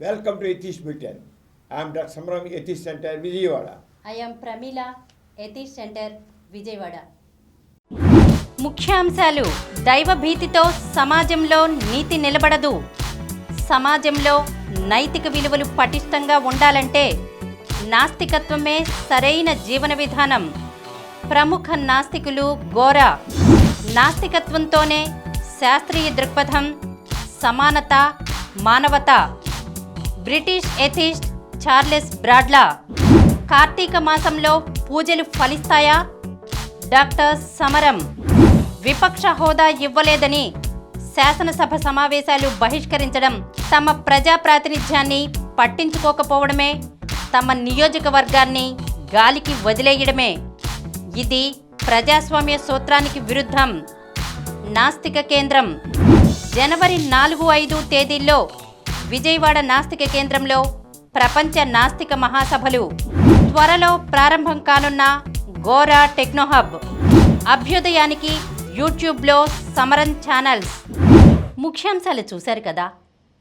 Welcome to Atheist Britain. I am Dr. Samaram, Atheist Center, Vijayawada. I am Pramila, Atheist Center, Vijayawada. ముఖ్యాంశాలు. దైవ భీతితో సమాజంలో నీతి నిలబడదు. సమాజంలో నైతిక విలువలు పటిష్టంగా ఉండాలంటే నాస్తికత్వమే సరైన జీవన విధానం. ప్రముఖ నాస్తికులు గోరా. నాస్తికత్వంతోనే శాస్త్రీయ దృక్పథం, సమానత, మానవత. British atheist Charles Bradlaugh. Karthika మాసంలో పూజలు ఫలిస్తాయా? డాక్టర్ సమరం. విపక్ష హోదా ఇవ్వలేదని శాసనసభ సమావేశాలు బహిష్కరించడం తమ ప్రజా ప్రాతినిధ్యాన్ని పట్టించుకోకపోవడమే, తమ నియోజకవర్గాన్ని గాలికి వదిలేయడమే. ఇది ప్రజాస్వామ్య సూత్రానికి విరుద్ధం. నాస్తిక కేంద్రం. జనవరి 4-5 తేదీల్లో విజయవాడ నాస్తిక కేంద్రంలో ప్రపంచ నాస్తిక మహాసభలు. త్వరలో ప్రారంభం కానున్న గోరా టెక్నోహబ్. అభ్యుదయానికి యూట్యూబ్లో సమరన్ ఛానల్స్. ముఖ్యాంశాలు చూశారు కదా,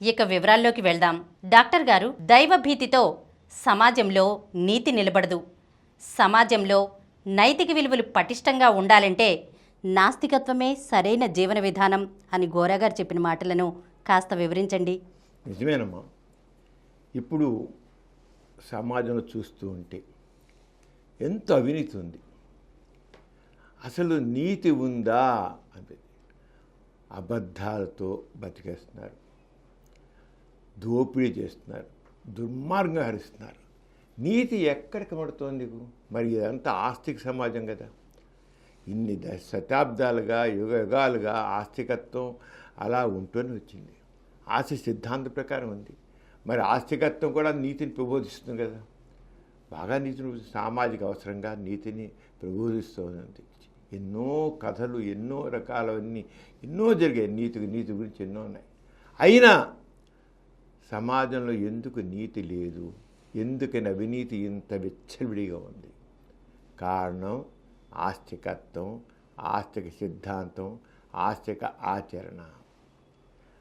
ఇక వివరాల్లోకి వెళ్దాం. డాక్టర్ గారు, దైవ భీతితో సమాజంలో నీతి నిలబడదు. సమాజంలో నైతిక విలువలు పటిష్టంగా ఉండాలంటే నాస్తికత్వమే సరైన జీవన విధానం అని గోరా గారు చెప్పిన మాటలను కాస్త వివరించండి. నిజమేనమ్మా. ఇప్పుడు సమాజంలో చూస్తూ ఉంటే ఎంత అవినీతి ఉంది. అసలు నీతి ఉందా అంటే అబద్ధాలతో బతికేస్తున్నారు, దోపిడీ చేస్తున్నారు, దుర్మార్గంగా హరిస్తున్నారు. నీతి ఎక్కడ కనబడుతోంది? మరి ఇదంతా ఆస్తిక సమాజం కదా. ఇన్ని శతాబ్దాలుగా యుగాలుగా ఆస్తికత్వం అలా ఉంటూనే వచ్చింది. ఆస్తి సిద్ధాంత ప్రకారం ఉంది. మరి ఆస్తికత్వం కూడా నీతిని ప్రబోధిస్తుంది కదా. బాగా నీతిని సామాజిక అవసరంగా నీతిని ప్రబోధిస్తుంది. ఎన్నో కథలు, ఎన్నో రకాలవన్నీ ఎన్నో జరిగాయి. నీతి గురించి ఎన్నో ఉన్నాయి. అయినా సమాజంలో ఎందుకు నీతి లేదు? ఎందుకని అవినీతి ఇంత విచ్చలవిడిగా ఉంది? కారణం ఆస్తికత్వం, ఆస్తిక సిద్ధాంతం, ఆస్తిక ఆచరణ.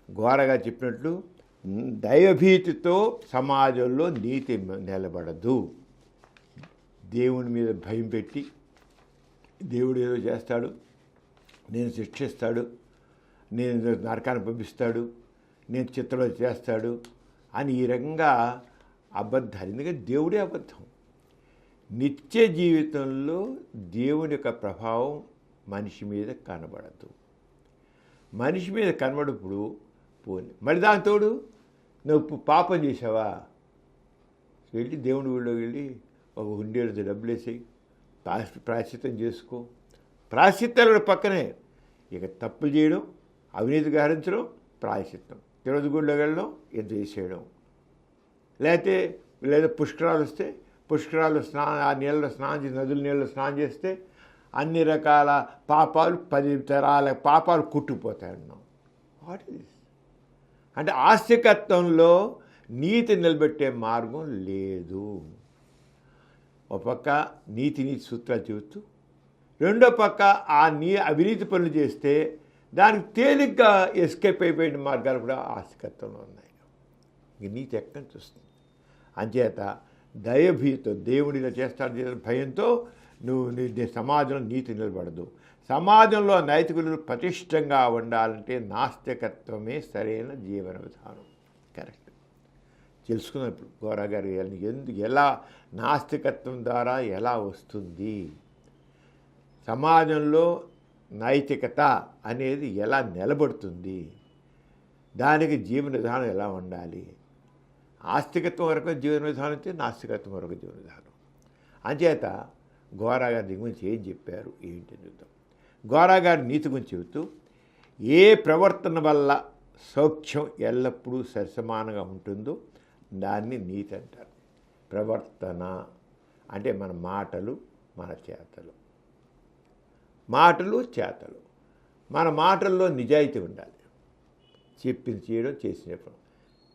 ఘోరగా చెప్పినట్లు దైవభీతితో సమాజంలో నీతి నిలబడదు. దేవుని మీద భయం పెట్టి దేవుడు ఏదో చేస్తాడు, నేను శిక్షిస్తాడు, నేను నరకాన్ని పంపిస్తాడు, నేను చిత్రంలో చేస్తాడు అని ఈ రకంగా అబద్ధాలు. ఎందుకంటే దేవుడే అబద్ధం. నిత్య జీవితంలో దేవుని యొక్క ప్రభావం మనిషి మీద కనబడదు. మనిషి మీద కనబడప్పుడు పోనీ మరి దానితోడు నువ్వు పాపం చేసావా, వెళ్ళి దేవుని ఊళ్ళోకి వెళ్ళి ఒక హుండీలో డబ్బులు వేసేయి, ప్రాశ్చిత్తం చేసుకో. ప్రాశ్చిత్తాలు పక్కనే ఇక తప్పులు చేయడం, అవినీతి గారించడం, ప్రాయశ్చిత్తం. తిరుపతి గుడిలోకి వెళ్ళడం, ఎంత చేసేయడం. లేదా పుష్కరాలు వస్తే పుష్కరాలు ఆ నీళ్ళలో స్నానం చేసి, నదుల నీళ్ళలో స్నానం చేస్తే అన్ని రకాల పాపాలు 10 తరాల పాపాలు కుట్టుకుపోతాయి అన్నాం. What is this? అంటే ఆస్తికత్వంలో నీతి నిలబెట్టే మార్గం లేదు. ఒక పక్క నీతి సూత్రాలు చెబుతూ, రెండో పక్క అవినీతి పనులు చేస్తే దానికి తేలిగ్గా ఎస్కేప్ అయిపోయిన మార్గాలు కూడా ఆస్తికత్వంలో ఉన్నాయి. ఇంక నీతి ఎక్కడి నుంచి వస్తుంది? అంచేత దైవభీతితో దేవుడిలో చేస్తాడు భయంతో నువ్వు సమాజంలో నీతి నిలబడదు. సమాజంలో నైతిక విలువలు పటిష్టంగా ఉండాలంటే నాస్తికత్వమే సరైన జీవన విధానం. కరెక్ట్. తెలుసుకున్నాం ఇప్పుడు గోరా గారు ఎలా నాస్తికత్వం ద్వారా ఎలా వస్తుంది, సమాజంలో నైతికత అనేది ఎలా నిలబడుతుంది, దానికి జీవన విధానం ఎలా ఉండాలి. ఆస్తికత్వం వరకు జీవన విధానం అయితే నాస్తికత్వం వరకు జీవన విధానం. అంచేత గోరా గారి దీని గురించి ఏం చెప్పారు ఏంటి చూద్దాం. గోరా గారి నీతి గురించి చెబుతూ, ఏ ప్రవర్తన వల్ల సౌఖ్యం ఎల్లప్పుడూ సరిసమానంగా ఉంటుందో దాన్ని నీతి అంటారు. ప్రవర్తన అంటే మన మాటలు, మన చేతలు. మాటలు, చేతలు. మన మాటల్లో నిజాయితీ ఉండాలి. చెప్పింది చేయడం, చేసి చెప్పడం.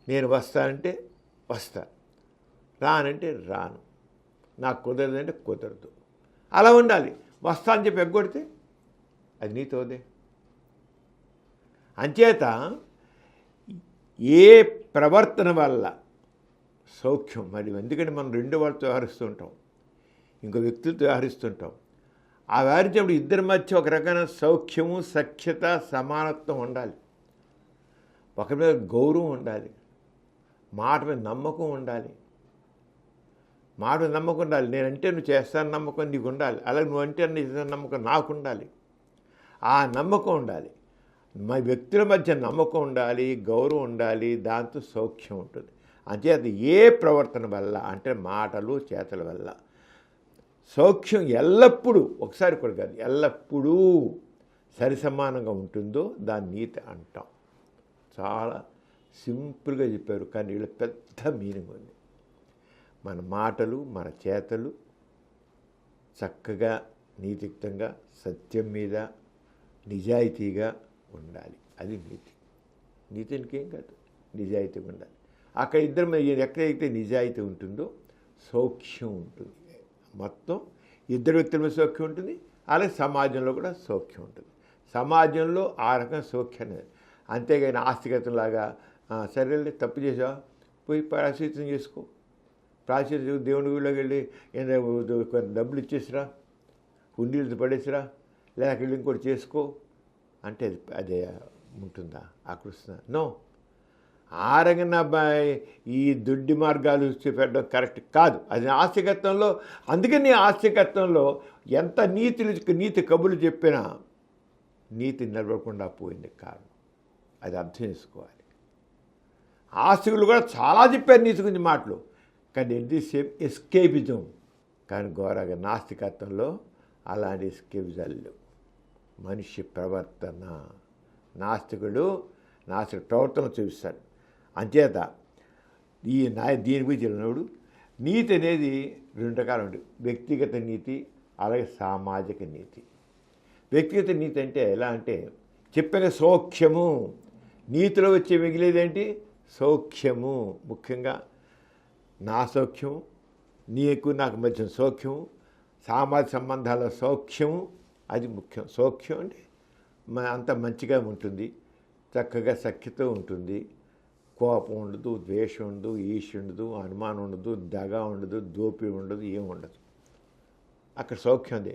నేను వస్తానంటే వస్తా, రానంటే రాను, నాకు కుదరదంటే కుదరదు, అలా ఉండాలి. వస్తా అని చెప్పి ఎగ్గొడితే అది నీతోదే. అంచేత ఏ ప్రవర్తన వల్ల సౌఖ్యం. మరి ఎందుకంటే మనం రెండు వాళ్ళతో వ్యవహరిస్తూ ఉంటాం, ఇంకో వ్యక్తులతో వ్యవహరిస్తుంటాం. ఆ వ్యవహరించినప్పుడు ఇద్దరి మధ్య ఒక రకమైన సౌఖ్యము, సఖ్యత, సమానత్వం ఉండాలి. ఒకరి మీద గౌరవం ఉండాలి, మాట మీద నమ్మకం ఉండాలి. మాట మీద నమ్మకం ఉండాలి. నేనంటే నువ్వు చేస్తాను నమ్మకం నీకు ఉండాలి, అలాగే నువ్వు అంటే నమ్మకం నాకు ఉండాలి. ఆ నమ్మకం ఉండాలి. మా వ్యక్తుల మధ్య నమ్మకం ఉండాలి, గౌరవం ఉండాలి, దాంతో సౌఖ్యం ఉంటుంది. అంచేత ఏ ప్రవర్తన వల్ల అంటే మాటలు చేతల వల్ల సౌఖ్యం ఎల్లప్పుడూ, ఒకసారి కూడా కాదు, ఎల్లప్పుడూ సరిసమానంగా ఉంటుందో దాన్ని నీతి అంటాం. చాలా సింపుల్గా చెప్పారు, కానీ వీళ్ళ పెద్ద మీనింగ్ ఉంది. మన మాటలు మన చేతలు చక్కగా నీతియుక్తంగా సత్యం మీద నిజాయితీగా ఉండాలి. అది నీతి. నీతికి ఏం కాదు, నిజాయితీగా ఉండాలి. అక్కడ ఇద్దరు మీద ఎక్కడైతే నిజాయితీ ఉంటుందో సౌఖ్యం ఉంటుంది. మొత్తం ఇద్దరు వ్యక్తుల మీద సౌఖ్యం ఉంటుంది, అలాగే సమాజంలో కూడా సౌఖ్యం ఉంటుంది. సమాజంలో ఆ రకం సౌఖ్యం అనేది. అంతేగాని ఆస్తిగతంలాగా సరేలే తప్పు చేసావా పోయి ప్రాయశ్చిత్తం చేసుకో, ప్రాయశ్చిత్తం దేవుని గుడిలోకి వెళ్ళి కొన్ని డబ్బులు ఇచ్చేసిరా, హుండీలతో పడేసిరా, లేక వెళ్ళి ఇంకోటి చేసుకో అంటే అదే ఉంటుందా ఆకృష్ణ? నో. ఆ రకంగా ఈ దొడ్డి మార్గాలు పెట్టడం కరెక్ట్ కాదు. అది ఆస్తికత్వంలో. అందుకని ఆస్తికత్వంలో ఎంత నీతి కబుర్లు చెప్పినా నీతి నిలబడకుండా పోయింది కారణం. అది అర్థం చేసుకోవాలి. ఆస్తికులు కూడా చాలా చెప్పారు నీతి గురించి మాటలు, కానీ ఎట్ ది సేమ్ ఎస్కేపిజం. కానీ ఘోరగా నాస్తికత్వంలో అలాంటి ఎస్కేపిజాలు మనిషి ప్రవర్తన, నాస్తికుడు ప్రవర్తన చూపిస్తాడు. అంచేత దీని గురించి వెళ్ళినప్పుడు నీతి అనేది రెండు రకాలు ఉంటుంది. వ్యక్తిగత నీతి, అలాగే సామాజిక నీతి. వ్యక్తిగత నీతి అంటే ఎలా అంటే చెప్పిన సౌఖ్యము, నీతిలో వచ్చే మిగిలేదేంటి సౌఖ్యము. ముఖ్యంగా నా సౌఖ్యము, నీకు నాకు మధ్య సౌఖ్యము, సామాజిక సంబంధాల సౌఖ్యము, అది ముఖ్యం. సౌఖ్యం అంటే అంత మంచిగా ఉంటుంది, చక్కగా సఖ్యత ఉంటుంది, కోపం ఉండదు, ద్వేషం ఉండదు, ఈర్ష్య ఉండదు, అనుమానం ఉండదు, దగ ఉండదు, దోపిడి ఉండదు, ఏం ఉండదు. అక్కడ సౌఖ్యం అదే.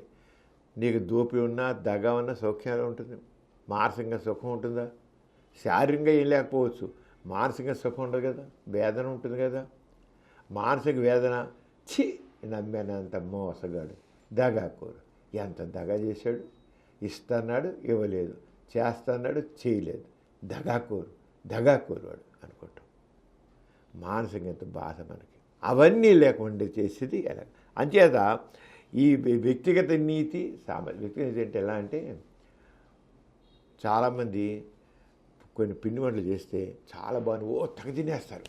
నీకు దోపిడి ఉన్నా దగ ఉన్నా సౌఖ్యం ఉంటుంది. మానసికంగా సుఖం ఉంటుందా? శారీరకంగా ఏం లేకపోవచ్చు, మానసికంగా సుఖం ఉండదు కదా, వేదన ఉంటుంది కదా. మానసిక వేదన, ఛీ నమ్మానంత మోసగాడు, దగాకోరు, ఎంత దగా చేశాడు, ఇస్తున్నాడు ఇవ్వలేదు, చేస్తున్నాడు చేయలేదు, దగాకోరు వాడు అనుకుంటాం. మానసికంగా బాధ మనకి. అవన్నీ లేకుండా చేసేది ఎలా? అంచేత ఈ వ్యక్తిగత నీతి, వ్యక్తిగత నీతి అంటే ఎలా అంటే చాలామంది కొన్ని పిండి వంటలు చేస్తే చాలా బాగుంది తెగ తినేస్తారు,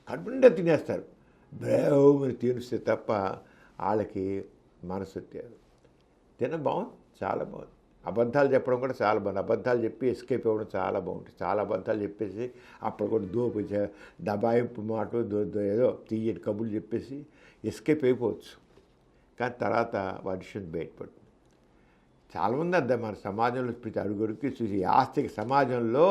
కడుపు నిండా తినేస్తారు. బ్రేమని తినిస్తే తప్ప వాళ్ళకి మనసు బాగుంది, చాలా బాగుంది. అబద్ధాలు చెప్పడం కూడా చాలా బాగుంది. అబద్ధాలు చెప్పి ఎస్కేప్ అవ్వడం చాలా బాగుంటుంది. చాలా అబద్ధాలు చెప్పేసి అప్పుడు కూడా దబాయింపు మాట ఏదో తీయటి కబుర్లు చెప్పేసి ఎస్కేప్ అయిపోవచ్చు. కానీ తర్వాత వాటి విషయం బయటపడుతుంది. చాలామంది అర్థం మన సమాజంలో ప్రతి అడుగురికి చూసి ఆస్తిక సమాజంలో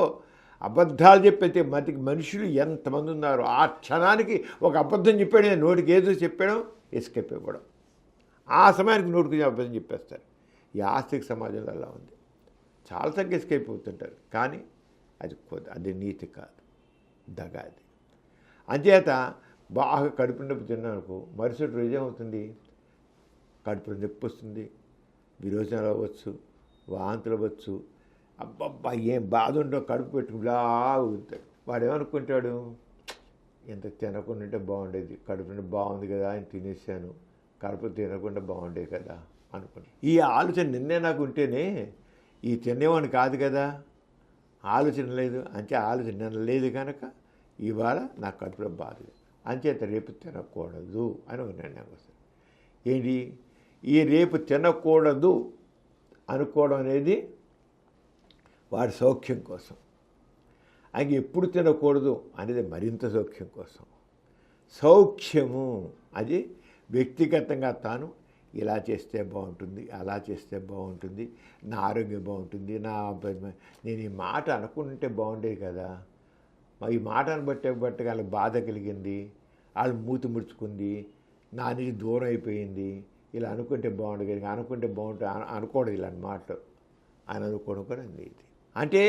అబద్ధాలు చెప్పైతే మనుషులు ఎంతమంది ఉన్నారు. ఆ క్షణానికి ఒక అబద్ధం చెప్పాడు, నోటికి ఏదో చెప్పాడో ఎస్కేప్ అయిపోవడం, ఆ సమయానికి నోటికి అబద్ధం చెప్పేస్తారు. ఈ ఆస్తిక సమాజంలో అలా ఉంది. చాలా తగ్గ ఎస్కేప్ అవుతుంటారు, కానీ అది నీతి కాదు, దగ. అది అంచేత బాగా కడుపు నొప్పి తిన్నానుకో మరుసటి రోజు ఏమవుతుంది, కడుపులో నొప్పి వస్తుంది, విరోచనాలు అవ్వచ్చు, వాంతులు అవ్వచ్చు, అబ్బబ్బా ఏం బాధ ఉండో కడుపు పెట్టుకుని ఊగుతాడు. వాడు ఏమనుకుంటాడు, ఎంత తినకుండా ఉంటే బాగుండేది, కడుపు బాగుంది కదా అని తినేసాను, కడుపు తినకుండా బాగుండేది కదా అనుకుని. ఈ ఆలోచన నిన్నే నాకు ఉంటేనే ఈ తినేవాడిని కాదు కదా, ఆలోచన లేదు. అంతే ఆలోచన నిన్న లేదు కనుక ఇవాళ నాకు కడుపులో బాధ, అంచేత రేపు తినకూడదు అని ఒక నిర్ణయం వస్తుంది. ఏంటి ఈ రేపు తినకూడదు అనుకోవడం అనేది వాడి సౌఖ్యం కోసం. ఆయన ఎప్పుడు తినకూడదు అనేది మరింత సౌఖ్యం కోసం. సౌఖ్యము అది వ్యక్తిగతంగా తాను ఇలా చేస్తే బాగుంటుంది, అలా చేస్తే బాగుంటుంది, నా ఆరోగ్యం బాగుంటుంది, నేను ఈ మాట అనుకుంటే బాగుండేది కదా, ఈ మాటను బట్టి వాళ్ళకి బాధ కలిగింది, వాళ్ళు మూతి ముడుచుకుంది, నా నుంచి దూరం అయిపోయింది, ఇలా అనుకుంటే బాగుండు కానీ అనుకుంటే బాగుంటుంది అనుకోవడం ఇలాంటి మాటలు అని అనుకోవడం కూడా నీతి. అంటే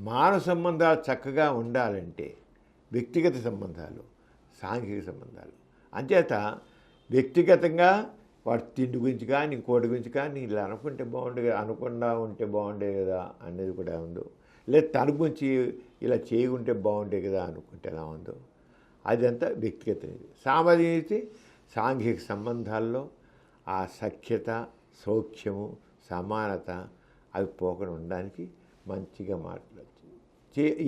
మానవ సంబంధాలు చక్కగా ఉండాలంటే వ్యక్తిగత సంబంధాలు, సాంఘిక సంబంధాలు. అంచేత వ్యక్తిగతంగా వాటి తిండి గురించి కానీ ఇంకోటి గురించి కానీ ఇలా అనుకుంటే బాగుండే కదా, అనుకుండా ఉంటే బాగుండే కదా అనేది కూడా ఉందో, లేదా తన గురించి ఇలా చేయకుంటే బాగుండే కదా అనుకుంటే ఎలా ఉందో, అదంతా వ్యక్తిగత నీతి. సామాజిక నీతి సాంఘిక సంబంధాల్లో ఆ సఖ్యత, సౌఖ్యము, సమానత అవి పోకుండా ఉండడానికి మంచిగా మాట్లాడచ్చు.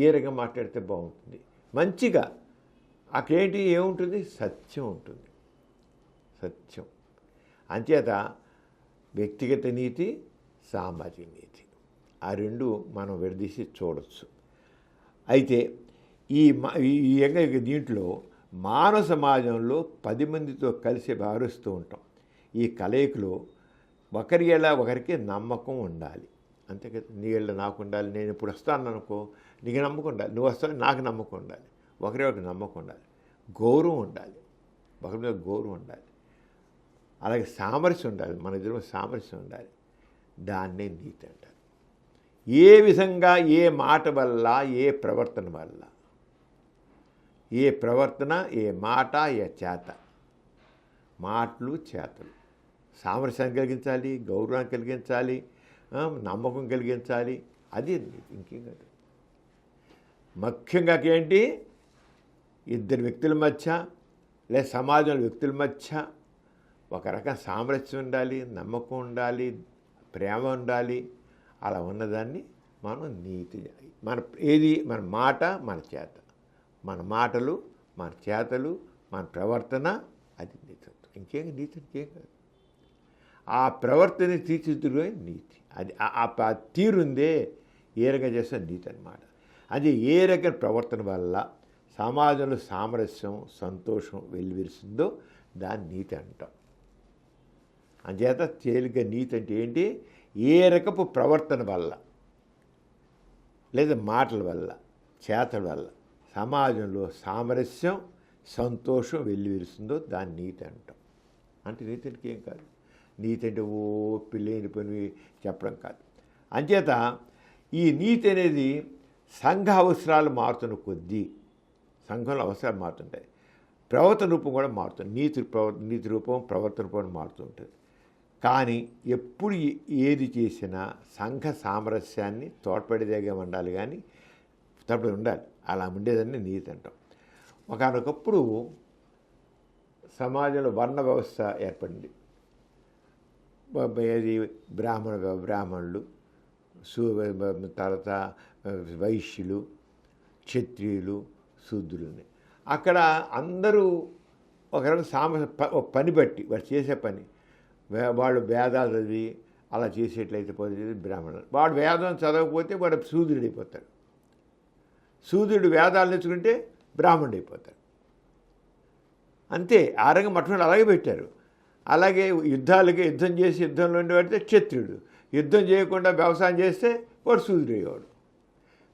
ఏ రకంగా మాట్లాడితే బాగుంటుంది, మంచిగా అక్కడేంటి ఏముంటుంది, సత్యం ఉంటుంది, సత్యం. అంచేత వ్యక్తిగత నీతి, సామాజిక నీతి ఆ రెండు మనం విడదీసి చూడవచ్చు. అయితే ఈ దీంట్లో మానవ సమాజంలో 10 మందితో కలిసి వ్యవహరిస్తూ ఉంటాం. ఈ కలయికలో ఒకరికి నమ్మకం ఉండాలి. అంతే కదా, నీ ఏళ్ళ నాకు ఉండాలి, నేను ఇప్పుడు వస్తాను అనుకో నీకు నమ్మకం ఉండాలి, నువ్వు వస్తావు నాకు నమ్మకం ఉండాలి, ఒకరికి నమ్మకం ఉండాలి, గౌరవం ఉండాలి, ఒకరి మీద గౌరవం ఉండాలి, అలాగే సామరస్యం ఉండాలి, మన ఇద్దరు సామరస్యం ఉండాలి. దాన్నే నీతి అంటారు. ఏ విధంగా ఏ మాట వల్ల ఏ ప్రవర్తన వల్ల, ఏ ప్రవర్తన ఏ మాట ఏ చేత, మాటలు చేతలు సామరస్యాన్ని కలిగించాలి, గౌరవాన్ని కలిగించాలి, నమ్మకం కలిగించాలి. అది ఇంకేం కాదు. ముఖ్యంగా ఏంటి, ఇద్దరు వ్యక్తుల మధ్య లేదా సమాజంలో వ్యక్తుల మధ్య ఒక రకం సామరస్యం ఉండాలి, నమ్మకం ఉండాలి, ప్రేమ ఉండాలి. అలా ఉన్నదాన్ని మనం నీతి. మన మాట మన చేత, మన మాటలు మన చేతలు మన ప్రవర్తన, అది నీతి. ఇంకేం నీతి ఇంకేం కాదు. ఆ ప్రవర్తన తీర్చిదిద్దుడే నీతి. అది ఆ తీరుందే ఏ రకంగా చేస్తే నీతి అన్నమాట. అది ఏ రకం ప్రవర్తన వల్ల సమాజంలో సామరస్యం సంతోషం వెల్లివిరుస్తుందో దాన్ని నీతి అంటాం. అంచేత తేలిక నీతి అంటే ఏంటి, ఏ రకపు ప్రవర్తన వల్ల లేదా మాటల వల్ల చేతల వల్ల సమాజంలో సామరస్యం సంతోషం వెల్లివిరుస్తుందో దాన్ని నీతి అంటాం. అంటే నీతికి ఏం కాదు. నీతి అంటే ఓ పిల్లేని పని చెప్పడం కాదు. అంచేత ఈ నీతి అనేది సంఘ అవసరాలు మారుతున్న కొద్దీ సంఘంలో అవసరాలు మారుతుంటాయి, ప్రవర్తన రూపం కూడా మారుతుంది. నీతి రూపం ప్రవర్తన రూపం మారుతుంటుంది. కానీ ఎప్పుడు ఏది చేసినా సంఘ సామరస్యాన్ని తోడ్పడేదిగా ఉండాలి, కానీ తోడ్పడి ఉండాలి. అలా ఉండేదాన్ని నీతి అంటాం. ఒకనొకప్పుడు సమాజంలో వర్ణ వ్యవస్థ ఏర్పడింది. ఏది బ్రాహ్మణులు, తర్వాత వైశ్యులు, క్షత్రియులు, శూద్రులని. అక్కడ అందరూ ఒక రకం పని బట్టి వాడు చేసే పని, వాళ్ళు వేదాలు చదివి అలా చేసేట్లయితే పోతే బ్రాహ్మణులు, వాడు వేదం చదవకపోతే వాడు శూద్రుడు అయిపోతాడు, శూద్రుడు వేదాలు నేర్చుకుంటే బ్రాహ్మణుడు అయిపోతాడు. అంతే. ఆ రంగం మొట్టమొదటి అలాగే పెట్టారు. అలాగే యుద్ధం చేసి యుద్ధంలో ఉండేవాడితే క్షత్రియుడు, యుద్ధం చేయకుండా వ్యవసాయం చేస్తే వాడు శూద్రుడు అయ్యేవాడు,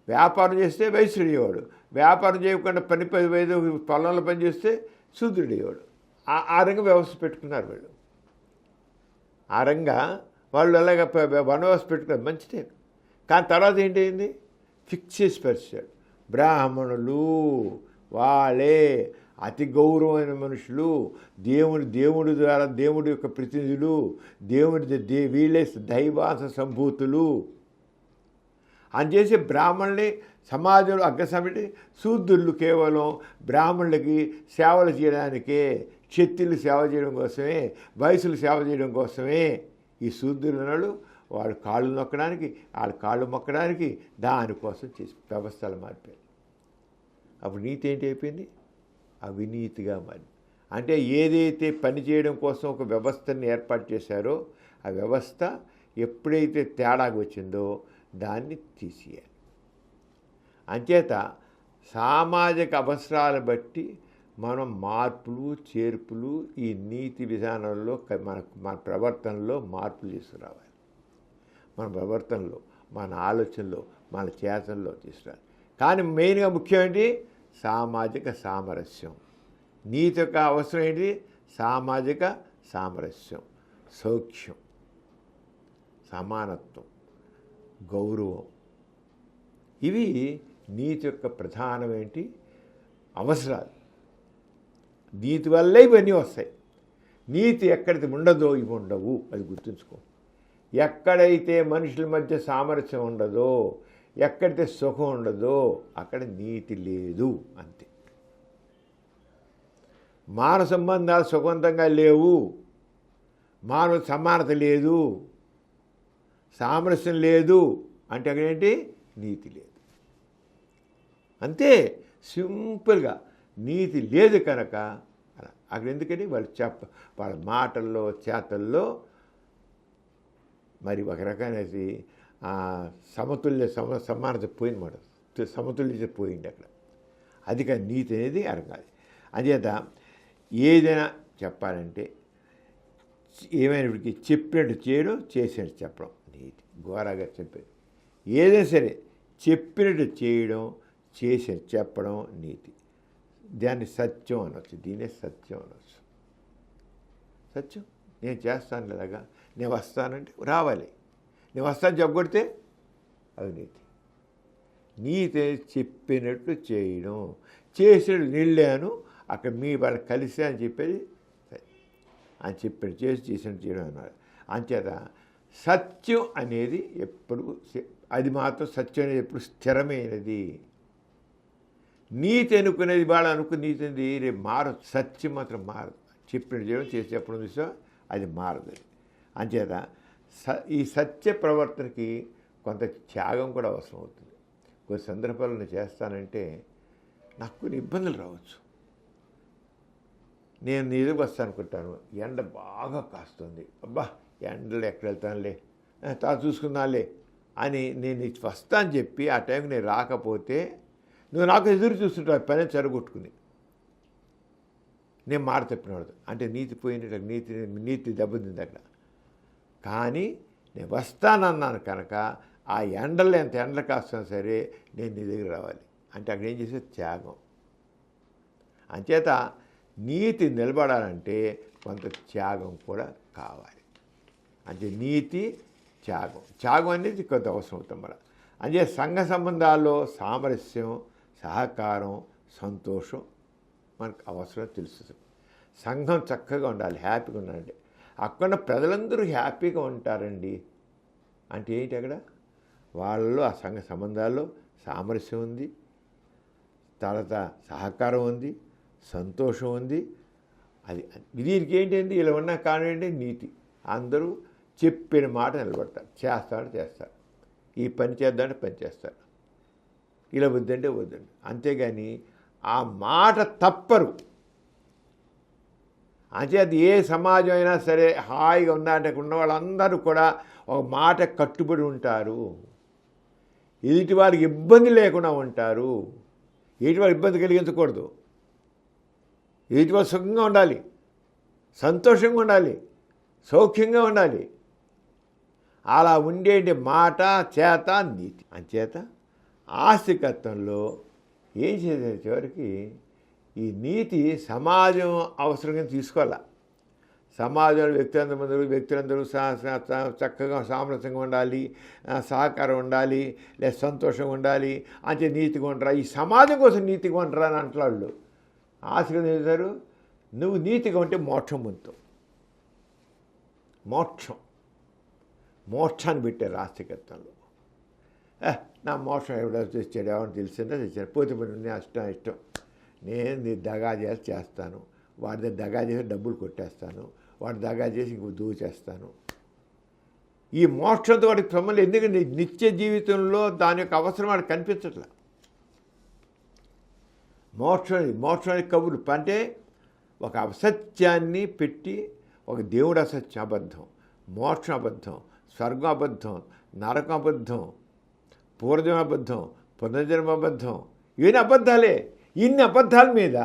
వ్యాపారం చేస్తే వైశ్యుడు అయ్యేవాడు, వ్యాపారం చేయకుండా పొలంలో పని చేస్తే శూద్రుడు అయ్యేవాడు. ఆ రంగం వ్యవస్థ పెట్టుకున్నారు వాళ్ళు. ఆ రంగా వాళ్ళు అలాగ వనవ్యవస్థ పెట్టుకున్నారు, మంచిదే. కానీ తర్వాత ఏంటైంది, ఫిక్స్ చేసి పరిచాడు. బ్రాహ్మణులు వాళ్ళే అతి గౌరవమైన మనుషులు, దేవుడి ద్వారా దేవుడి యొక్క ప్రతినిధులు, వీళ్ళే దైవాంశ సంభూతులు అని చేసి బ్రాహ్మణుల్ని సమాజంలో అగ్రసమిటి, శూద్రులు కేవలం బ్రాహ్మణులకి సేవలు చేయడానికే, క్షత్రియులు సేవ చేయడం కోసమే, వయసులు సేవ చేయడం కోసమే ఈ శూద్రులు వాళ్ళ కాళ్ళు నొక్కడానికి, వాళ్ళ కాళ్ళు మొక్కడానికి దానికోసం చేసి వ్యవస్థలు మారిపోయాయి. అప్పుడు నీతి ఏంటి అయిపోయింది, అవినీతిగా మారి. అంటే ఏదైతే పని చేయడం కోసం ఒక వ్యవస్థని ఏర్పాటు చేశారో ఆ వ్యవస్థ ఎప్పుడైతే తేడాగా వచ్చిందో దాన్ని తీసేయాలి. అంచేత సామాజిక అవసరాలు బట్టి మనం మార్పులు చేర్పులు ఈ నీతి విధానంలో మన ప్రవర్తనలో మార్పులు తీసుకురావాలి. మన ప్రవర్తనలో, మన ఆలోచనలో, మన చేతనలో తీసుకురావాలి. కానీ మెయిన్గా ముఖ్యం ఏంటి, సామాజిక సామరస్యం, నీతి యొక్క అవసరం ఏంటి? సామాజిక సామరస్యం, సౌఖ్యం, సమానత్వం, గౌరవం. ఇవి నీతి యొక్క ప్రధానమేంటి అవసరాలు. నీతి వల్లే ఇవన్నీ వస్తాయి. నీతి ఎక్కడైతే ఉండదో ఇవి ఉండవు, అది గుర్తుంచుకో. ఎక్కడైతే మనుషుల మధ్య సామరస్యం ఉండదో, ఎక్కడైతే సుఖం ఉండదో అక్కడ నీతి లేదు, అంతే. మానవ సంబంధాలు సుఖవంతంగా లేవు, మానవ సమానత లేదు, సామరస్యం లేదు అంటే అక్కడేంటి? నీతి లేదు. అంతే సింపుల్గా నీతి లేదు కనుక అక్కడ ఎందుకని వాళ్ళు వాళ్ళ మాటల్లో చేతల్లో మరి ఒక రకమైన సమతుల్య సమానత పోయిందన్నమాట. సమతుల్యత పోయింది అక్కడ. అది కానీ నీతి అనేది అరగాలి. అంచేత ఏదైనా చెప్పాలంటే ఏమైనప్పటికీ చెప్పినట్టు చేయడం, చేసినట్టు చెప్పడం నీతి. ఘోరగా చెప్పేది ఏదైనా సరే చెప్పినట్టు చేయడం, చేసినట్టు చెప్పడం నీతి. దాన్ని సత్యం అనవచ్చు, దీనే సత్యం అనవచ్చు. సత్యం నేను చేస్తాను ఇలాగా, నేను వస్తానంటే రావాలి, నేను వస్తాను చెప్పగొడితే అవినీతి. నీతి చెప్పినట్టు చేయడం, చేసినట్టు నిళ్ళాను అక్కడ మీ వాళ్ళని కలిసి అని చెప్పేది అని చెప్పినట్టు చేసినట్టు చేయడం అన్నారు. అంచేత సత్యం అనేది ఎప్పుడు, అది మాత్రం సత్యం అనేది ఎప్పుడు స్థిరమైనది. నీతి అనుకునేది వాళ్ళు అనుకుని నీతి అనేది రేపు మారదు. సత్యం మాత్రం మారదు. చెప్పినట్టు చేయడం, చేసి చెప్పడం చూసా అది మారదు. అంచేత ఈ సత్య ప్రవర్తనకి కొంత త్యాగం కూడా అవసరం అవుతుంది. కొన్ని సందర్భాల్లో నేను చేస్తానంటే నాకు కొన్ని ఇబ్బందులు రావచ్చు. నేను ఎదురు వస్తాను అనుకుంటాను, ఎండ బాగా కాస్తుంది, అబ్బా ఎండలు ఎక్కడ వెళ్తానులే, చూసుకుందాంలే అని నేను వస్తా అని చెప్పి ఆ టైంకి నేను రాకపోతే నువ్వు నాకు ఎదురు చూస్తుంటావు, పని చెరగొట్టుకుని నేను మాట తప్పినవాడు అంటే నీతి పోయిన నీతి దెబ్బతింది అక్కడ. కానీ నేను వస్తానన్నాను కనుక ఆ ఎండలు ఎంత ఎండలు కాస్తున్నా సరే నేను నీ దగ్గర రావాలి అంటే అక్కడ ఏం చేసే త్యాగం. అంచేత నీతి నిలబడాలంటే కొంత త్యాగం కూడా కావాలి. అంటే నీతి త్యాగం అనేది కొంత అవసరం అవుతాం మన. అంటే సంఘ సంబంధాల్లో సామరస్యం, సహకారం, సంతోషం మనకు అవసరం తెలుస్తుంది. సంఘం చక్కగా ఉండాలి, హ్యాపీగా ఉండాలండి. అక్కడ ప్రజలందరూ హ్యాపీగా ఉంటారండి అంటే ఏంటి? అక్కడ వాళ్ళలో ఆ సంఘ సంబంధాల్లో సామరస్యం ఉంది, తర్వాత సహకారం ఉంది, సంతోషం ఉంది. అది దీనికి ఏంటండి ఇలా ఉన్న కానివ్వండి నీతి. అందరూ చెప్పిన మాట నిలబడతారు, చేస్తారు. ఈ పని చేద్దామంటే పని చేస్తారు, ఇలా వద్దంటే వద్దండి. అంతేగాని ఆ మాట తప్పరు. అంటే అది ఏ సమాజం అయినా సరే హాయిగా ఉందంటే ఉన్న వాళ్ళందరూ కూడా ఒక మాట కట్టుబడి ఉంటారు. ఎదుటి వారికి ఇబ్బంది లేకుండా ఉంటారు. ఎదుటి వారికి ఇబ్బంది కలిగించకూడదు. ఎదుటి వారు సుఖంగా ఉండాలి, సంతోషంగా ఉండాలి, సౌఖ్యంగా ఉండాలి. అలా ఉండేటి మాట, చేత, నీతి. అంచేత ఆస్తికత్వంలో ఏం చేసే చివరికి ఈ నీతి సమాజం అవసరంగా తీసుకోవాలి. సమాజంలో వ్యక్తులందరూ చక్కగా సామరస్యంగా ఉండాలి, సహకారం ఉండాలి, లేదా సంతోషంగా ఉండాలి అంటే నీతిగా ఉండరా. ఈ సమాజం కోసం నీతిగా ఉండరా అని అంటున్నాళ్ళు. ఆశగా చేశారు, నువ్వు నీతిగా ఉంటే మోక్షం పొందుతావు. మోక్షాన్ని పెట్టారు ఆస్తికత్వంలో. నా మోక్షం ఎవడో తెచ్చాడు, ఎవరిని తెలిసిందో తెచ్చాడు, పోతే ఇష్టం నేను దగా చేస్తాను, వాడి దగ్గర దగా చేసి డబ్బులు కొట్టేస్తాను, వాడు దగా చేసి ఇంకో దూచేస్తాను. ఈ మోక్షంతో వాడికి సంబంధం. ఎందుకంటే నిత్య జీవితంలో దాని యొక్క అవసరం వాడికి కనిపించట్లా. మోక్షానికి కబుర్లు అంటే ఒక అసత్యాన్ని పెట్టి, ఒక దేవుడు అసత్యం అబద్ధం, మోక్షం అబద్ధం, స్వర్గం అబద్ధం, నరకం అబద్ధం, పూర్వజన్మ అబద్ధం, పునర్జన్మ అబద్ధం, ఇవన్నీ అబద్ధాలే. ఇన్ని అబద్ధాల మీద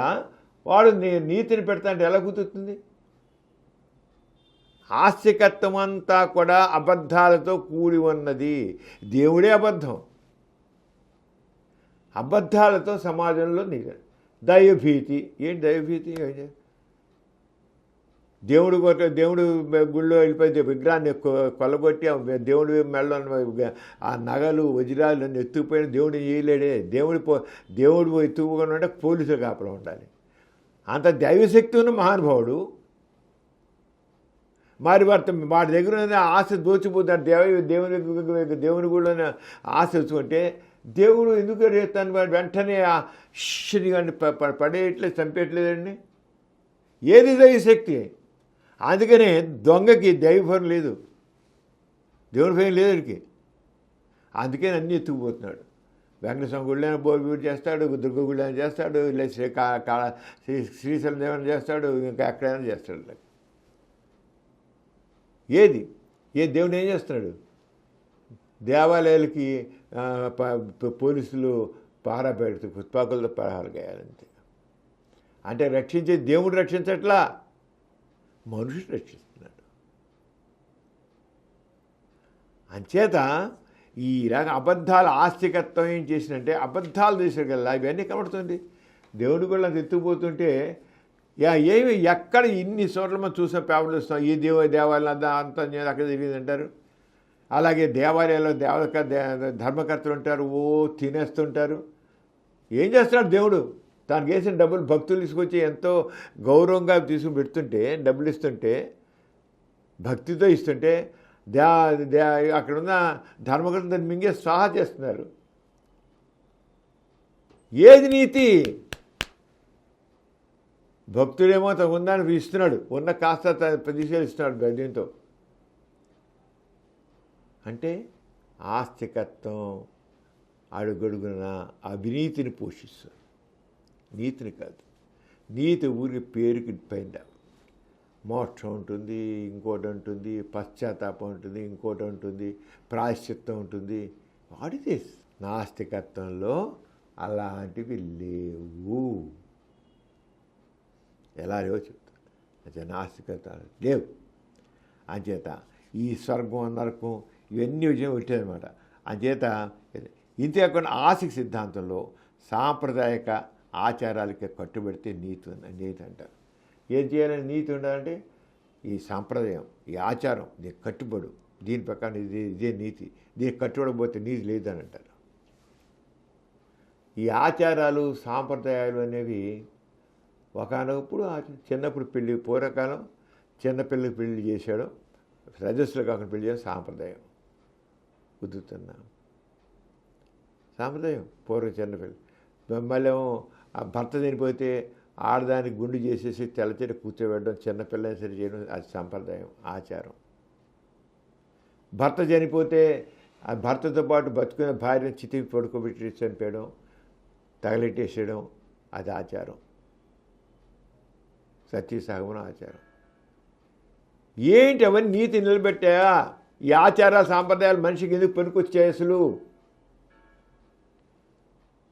వాడు నీతిని పెడతా అంటే ఎలా కుదురుతుంది? ఆస్తికత్వం అంతా కూడా అబద్ధాలతో కూడి ఉన్నది. దేవుడే అబద్ధం. అబద్ధాలతో సమాజంలో దైవభీతి. ఏంటి దైవభీతి? దేవుడు గుళ్ళో వెళ్ళిపోతే విగ్రహాన్ని కొల్లగొట్టి దేవుడి మెళ్ళ ఆ నగలు వజ్రాలు అన్నీ ఎత్తుకుపోయిన దేవుడిని చేయలేడే. దేవుడు ఎత్తుకుని ఉంటే పోలీసులు కాపలా ఉండాలి. అంత దైవశక్తి ఉన్న మహానుభావుడు మరి వాడి దగ్గర ఉన్న ఆశ దోచిపోతాడు. దేవుని గుళ్ళోనే ఆశ వచ్చుకుంటే దేవుడు ఎందుకు రేస్తాను వాడు వెంటనే కానీ పడేయట్లేదు, చంపేయట్లేదండి. ఏది దైవశక్తి? అందుకనే దొంగకి దైవభయం లేదు, దేవుని భయం లేదు వాడికి. అందుకని అన్నీ ఎత్తుకుపోతున్నాడు. వెంకటేశ్వర గుళ్ళైనా బోర్బీడు చేస్తాడు, దుర్గ గుళ్ళైనా చేస్తాడు, లేదా శ్రీశైలం దేవన చేస్తాడు, ఇంకా ఎక్కడైనా చేస్తాడు. ఏది దేవుడు ఏం చేస్తున్నాడు? దేవాలయాలకి పోలీసులు పహారా పెడుతూ పుష్పాకులతో పహారా గాయాలంతే. అంటే రక్షించే దేవుడు రక్షించట్లా, మనుషుడు రక్షిస్తున్నాడు. అంచేత ఈ రకం అబద్ధాల ఆస్తికత్వం ఏం చేసినంటే అబద్ధాలు తీసుకెళ్ళా ఇవన్నీ కనబడుతుంది. దేవుడు కూడా ఎత్తుకుపోతుంటే ఏమి ఎక్కడ ఇన్ని చోట్ల మనం చూసాం, పేపర్లు ఇస్తాం, ఈ దేవాలయం అంతా అక్కడ తెలియదంటారు. అలాగే దేవాలయాల్లో ధర్మకర్తలు ఉంటారు, తినేస్తుంటారు. ఏం చేస్తున్నాడు దేవుడు? తనకు వేసిన డబ్బులు భక్తులు తీసుకొచ్చి ఎంతో గౌరవంగా తీసుకుని పెడుతుంటే, డబ్బులు ఇస్తుంటే, భక్తితో ఇస్తుంటే అక్కడున్న ధర్మకర్తలు మింగే స్వాహా చేస్తున్నారు. ఏది నీతి? భక్తుడేమో తను ఉందని ఇస్తున్నాడు, ఉన్న కాస్త ప్రతిశీలు ఇస్తున్నాడు దీంతో. అంటే ఆస్తికత్వం అడుగడుగున అవినీతిని పోషిస్తుంది, నీతిని కాదు. నీతి ఊరికి పేరుకి పైన మోక్షం ఉంటుంది, ఇంకోటి ఉంటుంది, పశ్చాత్తాపం ఉంటుంది, ఇంకోటి ఉంటుంది, ప్రాయశ్చిత్తం ఉంటుంది. వాట్ ఇస్ నాస్తికత్వంలో అలాంటివి లేవు. ఎలా లేవో చెప్తాను. అంటే నాస్తికత్వం లేవు. అంచేత ఈ స్వర్గం నరకం ఇవన్నీ విజయం వచ్చాయన్నమాట. అంచేత ఇంతేకాకుండా ఆస్తిక సిద్ధాంతంలో సాంప్రదాయక ఆచారాలకి కట్టుబడితే నీతి అంటారు. ఏం చేయాలని నీతి ఉండాలంటే ఈ సాంప్రదాయం, ఈ ఆచారం, దీనికి కట్టుబడు, దీని ప్రకారం ఇదే నీతి, దీనికి కట్టుబడకపోతే నీతి లేదని అంటారు. ఈ ఆచారాలు సాంప్రదాయాలు అనేవి ఒకనప్పుడు చిన్నప్పుడు పూర్వకాలం చిన్నపిల్లకి పెళ్లి చేశాడు, రజస్సులు కాకుండా పెళ్లి చేయడం సాంప్రదాయం. కుదురుతున్నాం సాంప్రదాయం. పూర్వం చిన్నపిల్లలు మళ్ళీ ఆ భర్త చనిపోతే ఆడదానికి గుండు చేసేసి తెల్లచీర కూర్చోబెట్టడం, చిన్నపిల్ల సరి చేయడం, అది సంప్రదాయం, ఆచారం. భర్త చనిపోతే ఆ భర్తతో పాటు బతుకున్న భార్యను చితికి పడుకోబెట్టి చనిపోయడం, తగలెట్టేసేయడం, అది ఆచారం, సత్యసాగమన ఆచారం. ఏంటి అవన్నీ నీతి నిలబెట్టాయా? ఈ ఆచారాలు సాంప్రదాయాలు మనిషికి ఎందుకు పనికొచ్చాయి అసలు?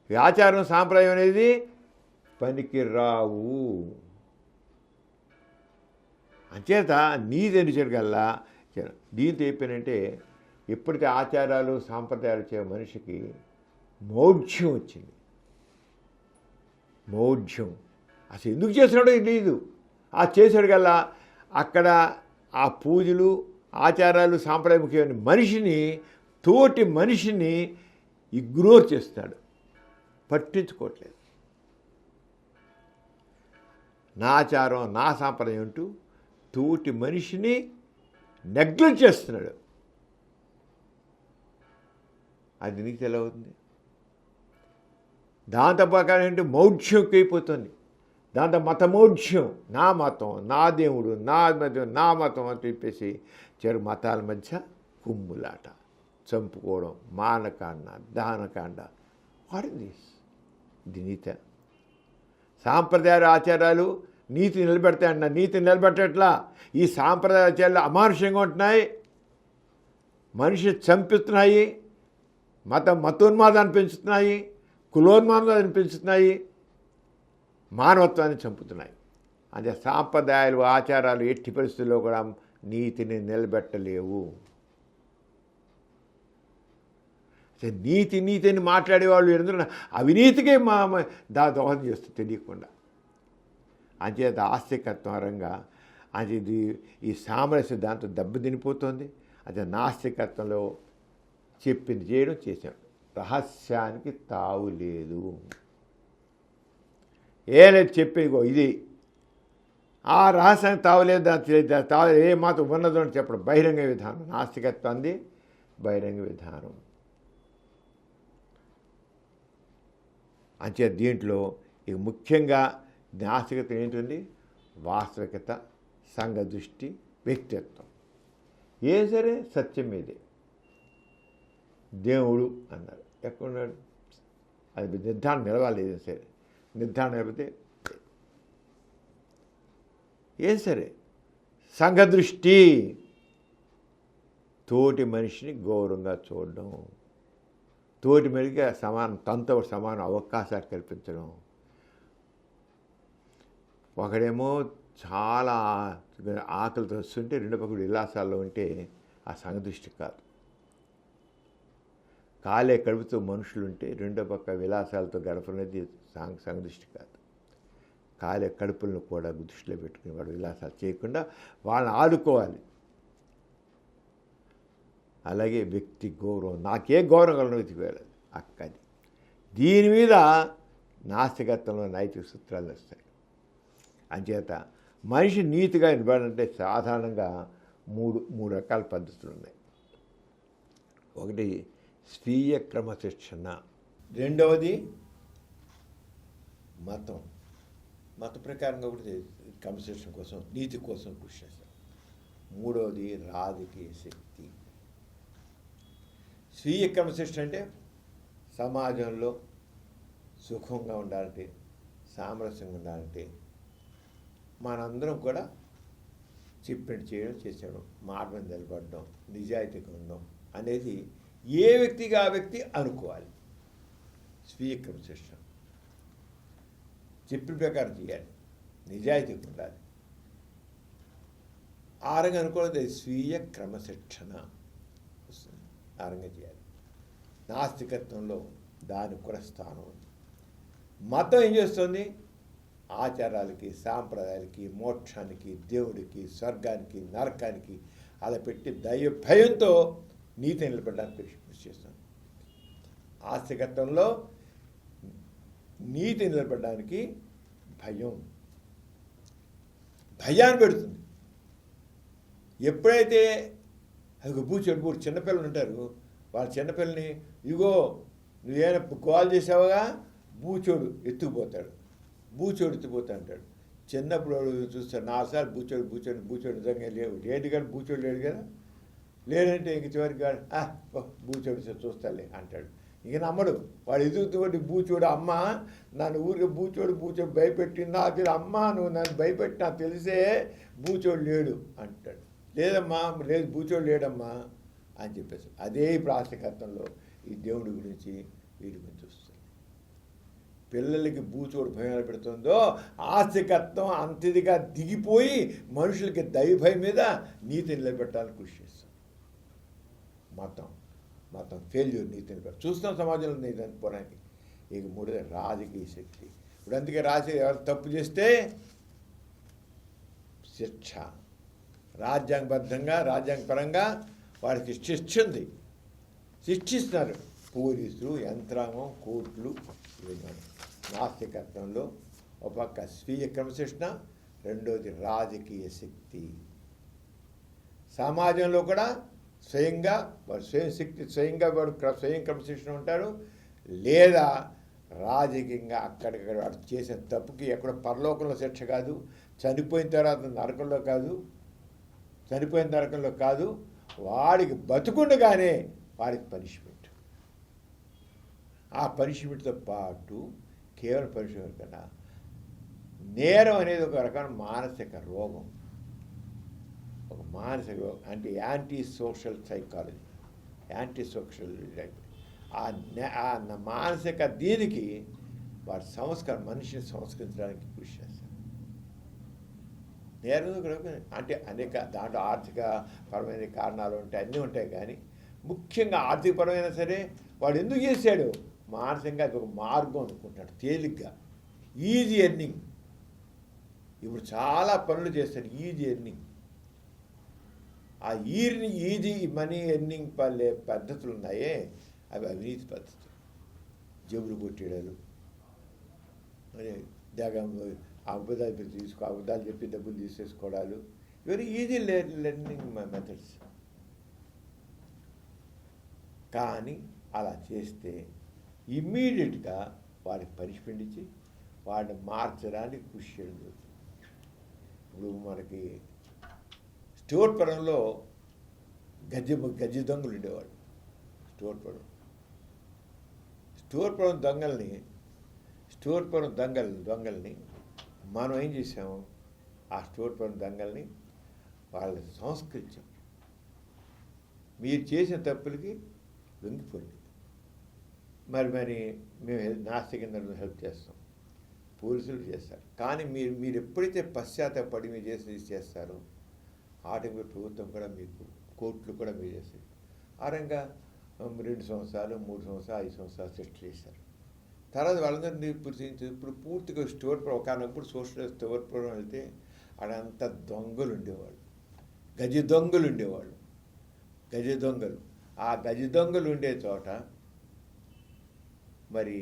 ఈ ఆచారం సాంప్రదాయం అనేది పనికి రావు. అంచేత నీతి అనిచేకల్లా దీంతో చెప్పానంటే ఎప్పటికీ ఆచారాలు సాంప్రదాయాలు వచ్చే మనిషికి మౌఢ్యం వచ్చింది. మౌఢ్యం అసలు ఎందుకు చేస్తున్నాడో తెలియదు. ఆ చేసాడు కల్లా అక్కడ ఆ పూజలు ఆచారాలు సాంప్రదాయ ముఖ్యమైన మనిషిని, తోటి మనిషిని ఇగ్నోర్ చేస్తాడు, పట్టించుకోవట్లేదు. నా ఆచారం నా సాంప్రదాయం అంటూ తోటి మనిషిని నెగ్లెక్ట్ చేస్తున్నాడు. అది నీకు ఎలా అవుతుంది? దాంతో ప్రకారం ఏంటి? మౌఢ్యం ఎక్కువైపోతుంది. దాంతో మతమౌఢ్యం, నా మతం, నా దేవుడు, నా మతం అని చెప్పేసి చెరు మతాల మధ్య కుమ్ములాట, చంపుకోవడం, మానకాండ, దహనకాండ. What is this? ఇది నీత? సాంప్రదాయ ఆచారాలు నీతి నిలబెడతాయన్న, నీతి నిలబెట్టట్లా. ఈ సాంప్రదాయ ఆచారాలు అమానుషంగా ఉంటున్నాయి, మనిషి చంపిస్తున్నాయి, మతోన్మాదాన్ని పెంచుతున్నాయి, కులోన్మాదాన్ని పెంచుతున్నాయి, మానవత్వాన్ని చంపుతున్నాయి. అంటే సాంప్రదాయాలు ఆచారాలు ఎట్టి పరిస్థితుల్లో కూడా నీతిని నిలబెట్టలేవు. అసలు నీతి అని మాట్లాడేవాళ్ళు ఎందుకంటే అవినీతికే దోహదం చేస్తుంది తెలియకుండా. అంచేత ఆస్తికత్వరంగా అది ఈ సామరస్య దాంతో దెబ్బతినిపోతుంది. అది నాస్తికత్వంలో చెప్పింది చేయడం చేశాం. రహస్యానికి తావు లేదు. లేదు చెప్పేగో ఇది ఆ రహస్యానికి తావులేదు, తావు ఏ మాత్రం ఉన్నదో అని చెప్పడం బహిరంగ విధానం. నాస్తికత్వాన్ని బహిరంగ విధానం. అంచే దీంట్లో ఇక ముఖ్యంగా నాస్తికత ఏంటండి? వాస్తవికత, సంఘ దృష్టి, వ్యక్తిత్వం. ఏ సరే సత్యం మీదే. దేవుడు అన్నారు, ఎక్కడున్నాడు? అది నిర్ధారణ నిలవాలి. ఏదైనా సరే నిర్ధారణ లేకపోతే ఏం సరే. సంఘ దృష్టి, తోటి మనిషిని గౌరవంగా చూడడం, తోటి మనిషికి తనతో సమాన అవకాశాలు కల్పించడం. ఒకడేమో చాలా ఆకలితో వస్తుంటే రెండో పక్కడు విలాసాల్లో ఉంటే ఆ సంఘ దృష్టి కాదు. కాలే కడుపుతో మనుషులుంటే రెండో పక్క విలాసాలతో గడపనేది సంఘ దృష్టి కాదు. కాలే కడుపులను కూడా దృష్టిలో పెట్టుకుని వాడు విలాసాలు చేయకుండా వాళ్ళని ఆదుకోవాలి. అలాగే వ్యక్తి గౌరవం, నాకే గౌరవం కలను వెతికి వెళ్ళాలి అక్కది. దీని మీద నాస్తికత్వంలో నైతిక సూత్రాలు వస్తాయి. అంచేత మనిషి నీతిగా నిలబడాలంటే సాధారణంగా మూడు రకాల పద్ధతులు ఉన్నాయి. ఒకటి స్వీయ క్రమశిక్షణ, రెండవది మత ప్రకారంగా కూడా క్రమశిక్షణ కోసం, నీతి కోసం కృషి చేస్తారు. మూడవది రాజకీయ శక్తి. స్వీయ క్రమశిక్షణ అంటే సమాజంలో సుఖంగా ఉండాలంటే, సామరస్యంగా ఉండాలంటే మనందరం కూడా చెప్పినట్టు చేయడం, చేసేయడం, మాట మీద నిలబడడం, నిజాయితీగా ఉండడం అనేది ఏ వ్యక్తిగా ఆ వ్యక్తి అనుకోవాలి. స్వీయ క్రమశిక్షణ చెప్పిన ప్రకారం చేయాలి, నిజాయితీగా ఉండాలి. ఆ రంగా అనుకోవడం స్వీయ క్రమశిక్షణ వస్తుంది. ఆ రంగా చేయాలి. నాస్తికత్వంలో దానికి కూడా స్థానం ఉంది. మతం ఏం చేస్తుంది? ఆచారాలకి, సాంప్రదాయాలకి, మోక్షానికి, దేవుడికి, స్వర్గానికి, నరకానికి అలా పెట్టి దైవ భయంతో నీతి నిలబడడానికి కృషి చేస్తాను. ఆస్తికత్వంలో నీతి నిలబడడానికి భయాన్ని పెడుతుంది. ఎప్పుడైతే అది బూచోడు చిన్నపిల్లలు ఉంటారు, వాళ్ళ చిన్నపిల్లని ఇగో నువ్వేమైనా కాల్ చేసావుగా బూచోడు ఎత్తుకుపోతాడు అంటాడు. చిన్నప్పుడు చూస్తాడు 4 సార్లు బూచోడు నిజంగా లేవు, లేడు కానీ బూచోడు లేడు కదా, లేదంటే ఇంక చివరికి బూచోడు చూస్తాలే అంటాడు. ఇక నమ్మడు. వాడు ఎదుగుతూ బూచోడు, అమ్మ నన్ను ఊరికి బూచోడు భయపెట్టింది, నాకు అమ్మ నువ్వు నన్ను భయపెట్టి నాకు తెలిసే బూచోడు లేడు అంటాడు. లేదమ్మా, లేదు బూచోడు లేడమ్మా అని చెప్పేసి. అదే ప్రాస్తికత్వంలో ఈ దేవుడి గురించి వీడి గురించి వస్తుంది. పిల్లలకి బూచోడు భయం పెడుతుందో ఆస్తికత్వం అంతదిగా దిగిపోయి మనుషులకి దైవభయం మీద నీతి నిలబెట్టాలని కృషి చేస్తాం. మతం ఫెయిల్యూర్, నీతి నిలబెట్టాలి. చూస్తున్నాం సమాజంలో నీతి పోవడానికి. ఇక మూడోది రాజకీయ శక్తి. ఇప్పుడు అందుకే ఎవరు తప్పు చేస్తే శిక్ష, రాజ్యాంగబద్ధంగా రాజ్యాంగపరంగా వారికి శిక్ష ఉంది, శిక్షిస్తున్నారు పోలీసులు, యంత్రాంగం, కోర్టులు. నాస్తికత్వంలో ఒక పక్క స్వీయ క్రమశిక్షణ, రెండోది రాజకీయ శక్తి. సమాజంలో కూడా స్వయంగా వాడు స్వయంగా వాడు స్వయం క్రమశిక్షణ ఉంటాడు, లేదా రాజకీయంగా అక్కడిక్కడ వాడు చేసిన తప్పుకి ఎక్కడ పరలోకంలో శిక్ష కాదు, చనిపోయిన తర్వాత నరకంలో కాదు, వాడికి బతుకుండగానే వాడికి పనిష్మెంట్. ఆ పనిష్మెంట్తో పాటు కేవలం పనిష్మెంట్ కన్నా నేరం అనేది ఒక రకమైన మానసిక రోగం, ఒక మానసిక రోగం. అంటే యాంటీ సోషల్ సైకాలజీ, ఆ మానసిక దీనికి వారి మనిషిని సంస్కరించడానికి కృషి చేస్తారు. నేరం అంటే అనేక దాంట్లో ఆర్థిక పరమైన కారణాలు ఉంటాయి, అన్నీ ఉంటాయి. కానీ ముఖ్యంగా ఆర్థికపరమైన సరే వాడు ఎందుకు చేశాడు? మానసికంగా అది ఒక మార్గం అనుకుంటాడు, తేలిగ్గా ఈజీ ఎర్నింగ్. ఇప్పుడు చాలా పనులు చేస్తారు ఈజీ ఎర్నింగ్. ఆ ఈజీ మనీ ఎర్నింగ్ పద్ధతులు ఉన్నాయే, అవి అవినీతి పద్ధతులు. జేబులు కొట్టేయడాలు, అబద్ధాలు అబద్ధాలు చెప్పి డబ్బులు తీసేసుకోవడాలు, వెరీ ఈజీ లెర్నింగ్ మెథడ్స్. కానీ అలా చేస్తే ఇమ్మీడియట్గా వాడికి పనిష్మెంట్ ఇచ్చి వాడిని మార్చడానికి కృషి చేయడం జరుగుతుంది. ఇప్పుడు మనకి స్టోర్పురంలో గజ్జి దొంగలు ఉండేవాడు. స్టోర్పురం దొంగల్ని మనం ఏం చేసాము? ఆ స్టోర్పురం దొంగల్ని వాళ్ళని సంస్కరించాం. మీరు చేసిన తప్పులకి లొంగిపోండి. మరి మేము నాస్తి కింద హెల్ప్ చేస్తాం, పోలీసులు చేస్తారు. కానీ మీరు ఎప్పుడైతే పశ్చాత్తాపడి మీరు చేస్తారో ఆటోమేటిక్ ప్రభుత్వం కూడా మీకు, కోర్టులు కూడా మీరు చేస్తారు. ఆ రకంగా 2 సంవత్సరాలు 3 సంవత్సరాలు 5 సంవత్సరాలు సెటిల్ చేశారు. తర్వాత వాళ్ళందరినీ ఇప్పుడు పూర్తిగా స్టోర్పురం, ఒకనప్పుడు సోషల్ స్టోర్పురం వెళ్తే అడంతా దొంగలు ఉండేవాళ్ళు, గజ దొంగలు ఉండేవాళ్ళు. ఆ గజ దొంగలు ఉండే చోట మరి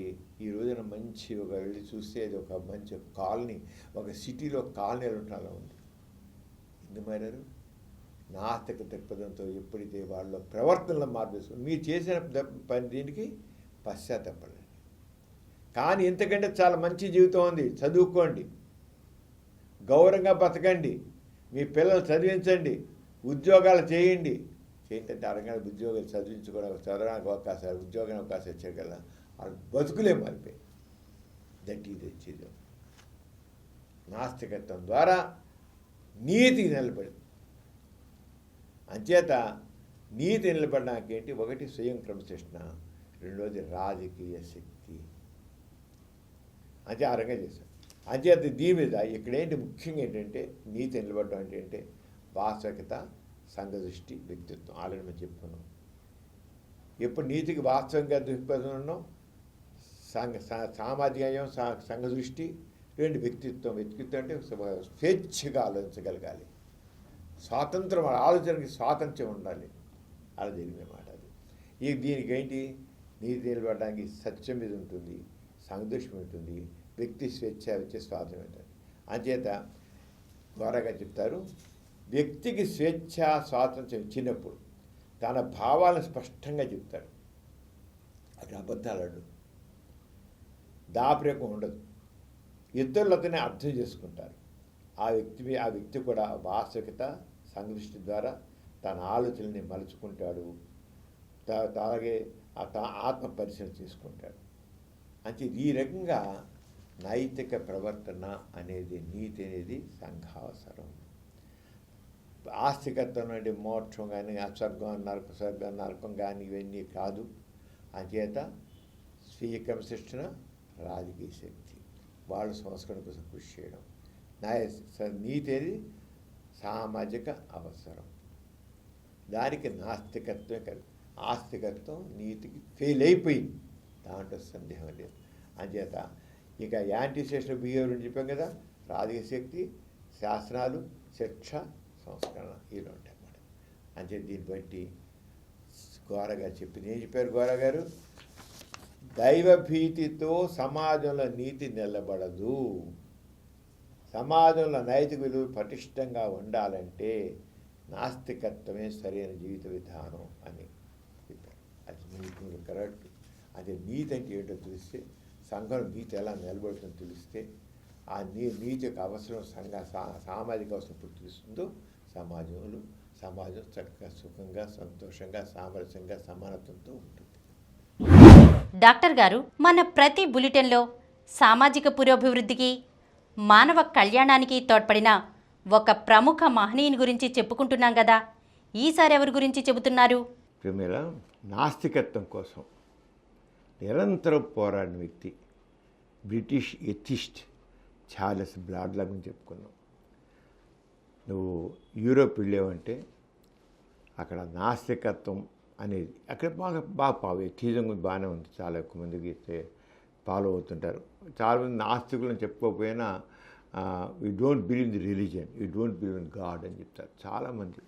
ఈ రోజున మంచి ఒక వెళ్ళి చూస్తే అది ఒక మంచి కాలనీ, ఒక సిటీలో కాలనీలు ఉండాలో ఉంది. ఎందుకు మారారు? నాస్తిక దృక్పథంతో ఎప్పుడైతే వాళ్ళ ప్రవర్తనలో మార్పు మీరు చేసిన పని దీనికి పశ్చాత్తాపడండి. కానీ ఇంతకంటే చాలా మంచి జీవితం ఉంది. చదువుకోండి, గౌరవంగా బతకండి, మీ పిల్లలు చదివించండి, ఉద్యోగాలు చేయండి. ఏంటంటే అరంగా ఉద్యోగాలు చదవడానికి అవకాశాలు, ఉద్యోగానికి అవకాశం వచ్చారు కదా, వాళ్ళు బతుకులే మారిపోయి. దట్ ఈజ్ తెచ్చేది నాస్తికత్వం ద్వారా నీతి నిలబడింది. అంచేత నీతి నిలబడడానికి ఏంటి? ఒకటి స్వయం క్రమశిక్షణ, రెండోది రాజకీయ శక్తి. అంతే ఆ రంగా చేశారు. అంచేత దీని మీద ఇక్కడేంటి ముఖ్యంగా ఏంటంటే నీతి నిలబడడం అంటే వాస్తవికత, సంఘదృష్టి, వ్యక్తిత్వం. ఆల్రెడీ మనం చెప్పుకున్నాం. ఎప్పుడు నీతికి వాస్తవంగా దృక్పథం ఉన్నాం, సామాజిక సంఘదృష్టి, రెండు వ్యక్తిత్వం. వ్యక్తిత్వం అంటే స్వేచ్ఛగా ఆలోచించగలగాలి, స్వాతంత్రం, ఆలోచనకి స్వాతంత్ర్యం ఉండాలి. అలా జరిగిన మాట అది. దీనికి ఏంటి? నీతి నిలబడడానికి సత్యం మీద ఉంటుంది, సంఘదృష్టి ఉంటుంది, వ్యక్తి స్వేచ్ఛ వచ్చే స్వాతంత్రం ఉంటుంది. అంచేత ద్వారాగా చెప్తారు, వ్యక్తికి స్వేచ్ఛ స్వాతంత్ర్యం ఇచ్చినప్పుడు తన భావాలను స్పష్టంగా చెప్తాడు. అక్కడ అబద్ధాలు, దాపరికం ఉండదు. ఇతరులు అతనే అర్థం చేసుకుంటారు. ఆ వ్యక్తి కూడా వాస్తవికత, సందృష్టి ద్వారా తన ఆలోచనల్ని మలుచుకుంటాడు. అలాగే ఆత్మ పరిశీలన చేసుకుంటాడు. అంటే ఈ రకంగా నైతిక ప్రవర్తన అనేది, నీతి అనేది సంఘావసరం. ఆస్తికత్వం అంటే మోక్షం కానీ, స్వర్గం నరకం కానీ ఇవన్నీ కాదు. అంచేత స్వీయ క్రమశిక్షణ, రాజకీయ శక్తి, వాళ్ళు సంస్కరణ కోసం కృషి చేయడం. నీతి అనేది సామాజిక అవసరం. దానికి నాస్తికత్వమే కలిగి, ఆస్తికత్వం నీతికి ఫెయిల్ అయిపోయింది, దాంట్లో సందేహం లేదు. అంచేత ఇక యాంటీసోషల్ బిహేవియర్ అని చెప్పాం కదా, రాజకీయ శక్తి, శాసనాలు, శిక్ష, సంస్కరణ, ఇలా ఉంటాయి అన్నమాట. అంతే దీన్ని బట్టి గోరగా చెప్పింది ఏం చెప్పారు గోరా గారు? దైవభీతితో సమాజంలో నీతి నిలబడదు. సమాజంలో నైతిక విలువలు పటిష్టంగా ఉండాలంటే నాస్తికత్వమే సరైన జీవిత విధానం అని చెప్పారు. అది నీతి కరెక్ట్. అదే నీతి అంటే ఏంటో తెలిస్తే, సంఘం నీతి ఎలా నిలబడుతుందో తెలిస్తే, ఆ నీతి యొక్క అవసరం సామాజిక అవసరం ఎప్పుడు తెలుస్తుందో సమాజం చక్కగా, సుఖంగా, సంతోషంగా, సామరస్యంగా, సమానత్వంతో ఉంటుంది. డాక్టర్ గారు, మన ప్రతి బులెటిన్లో సామాజిక పురోభివృద్ధికి, మానవ కళ్యాణానికి తోడ్పడిన ఒక ప్రముఖ మహనీయుని గురించి చెప్పుకుంటున్నాం కదా, ఈసారి ఎవరి గురించి చెబుతున్నారు? ప్రేమేల నాస్తికత్వం కోసం నిరంతరం పోరాడిన వ్యక్తి, బ్రిటిష్ ఎథిస్ట్ చార్లెస్ బ్రాడ్లా గురించి చెప్పుకున్నాం. నువ్వు యూరోప్ వెళ్ళావంటే అక్కడ నాస్తికత్వం అనేది అక్కడ బాగా ఎథిజం బాగానే ఉంది. చాలా ఎక్కువ మందికి ఫాలో అవుతుంటారు. చాలామంది నాస్తికులను చెప్పుకోకపోయినా you don't believe in the religion, you don't believe in God అని చెప్తారు చాలామంది.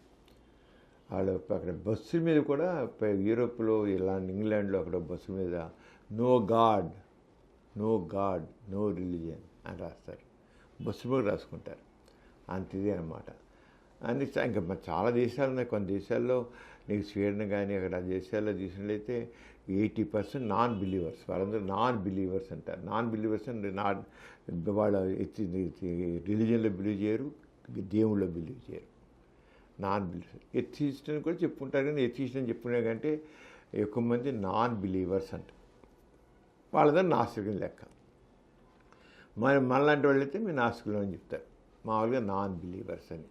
వాళ్ళు అక్కడ బస్సుల మీద కూడా యూరోప్లో ఇలా ఇంగ్లాండ్లో అక్కడ బస్సుల మీద no god, no god, no religion అని రాస్తారు. బస్సు మీద రాసుకుంటారు. అంత ఇదే అనమాట. అని ఇంకా చాలా దేశాలు ఉన్నాయి. కొన్ని దేశాల్లో నీకు స్వీడన్ కానీ అక్కడ దేశాల్లో చూసినట్లయితే 80% నాన్ బిలీవర్స్. వాళ్ళందరూ నాన్ బిలీవర్స్ అంటారు. నాన్ బిలీవర్స్ అంటే వాళ్ళ రిలీజియన్లో బిలీవ్ చేయరు, దేవుళ్ళలో బిలీవ్ చేయరు. Non believers. ఎథిస్ట్ అని కూడా చెప్పుకుంటారు, కానీ ఎథిస్ట్ అని చెప్పుకునే కంటే ఎక్కువ మంది నాన్ బిలీవర్స్ అంటారు. వాళ్ళందరూ నాస్తికులు లెక్క. మరి మనలాంటి వాళ్ళు అయితే మీరు నాస్తికులు అని చెప్తారు. మామూలుగా నాన్ బిలీవర్స్ అని.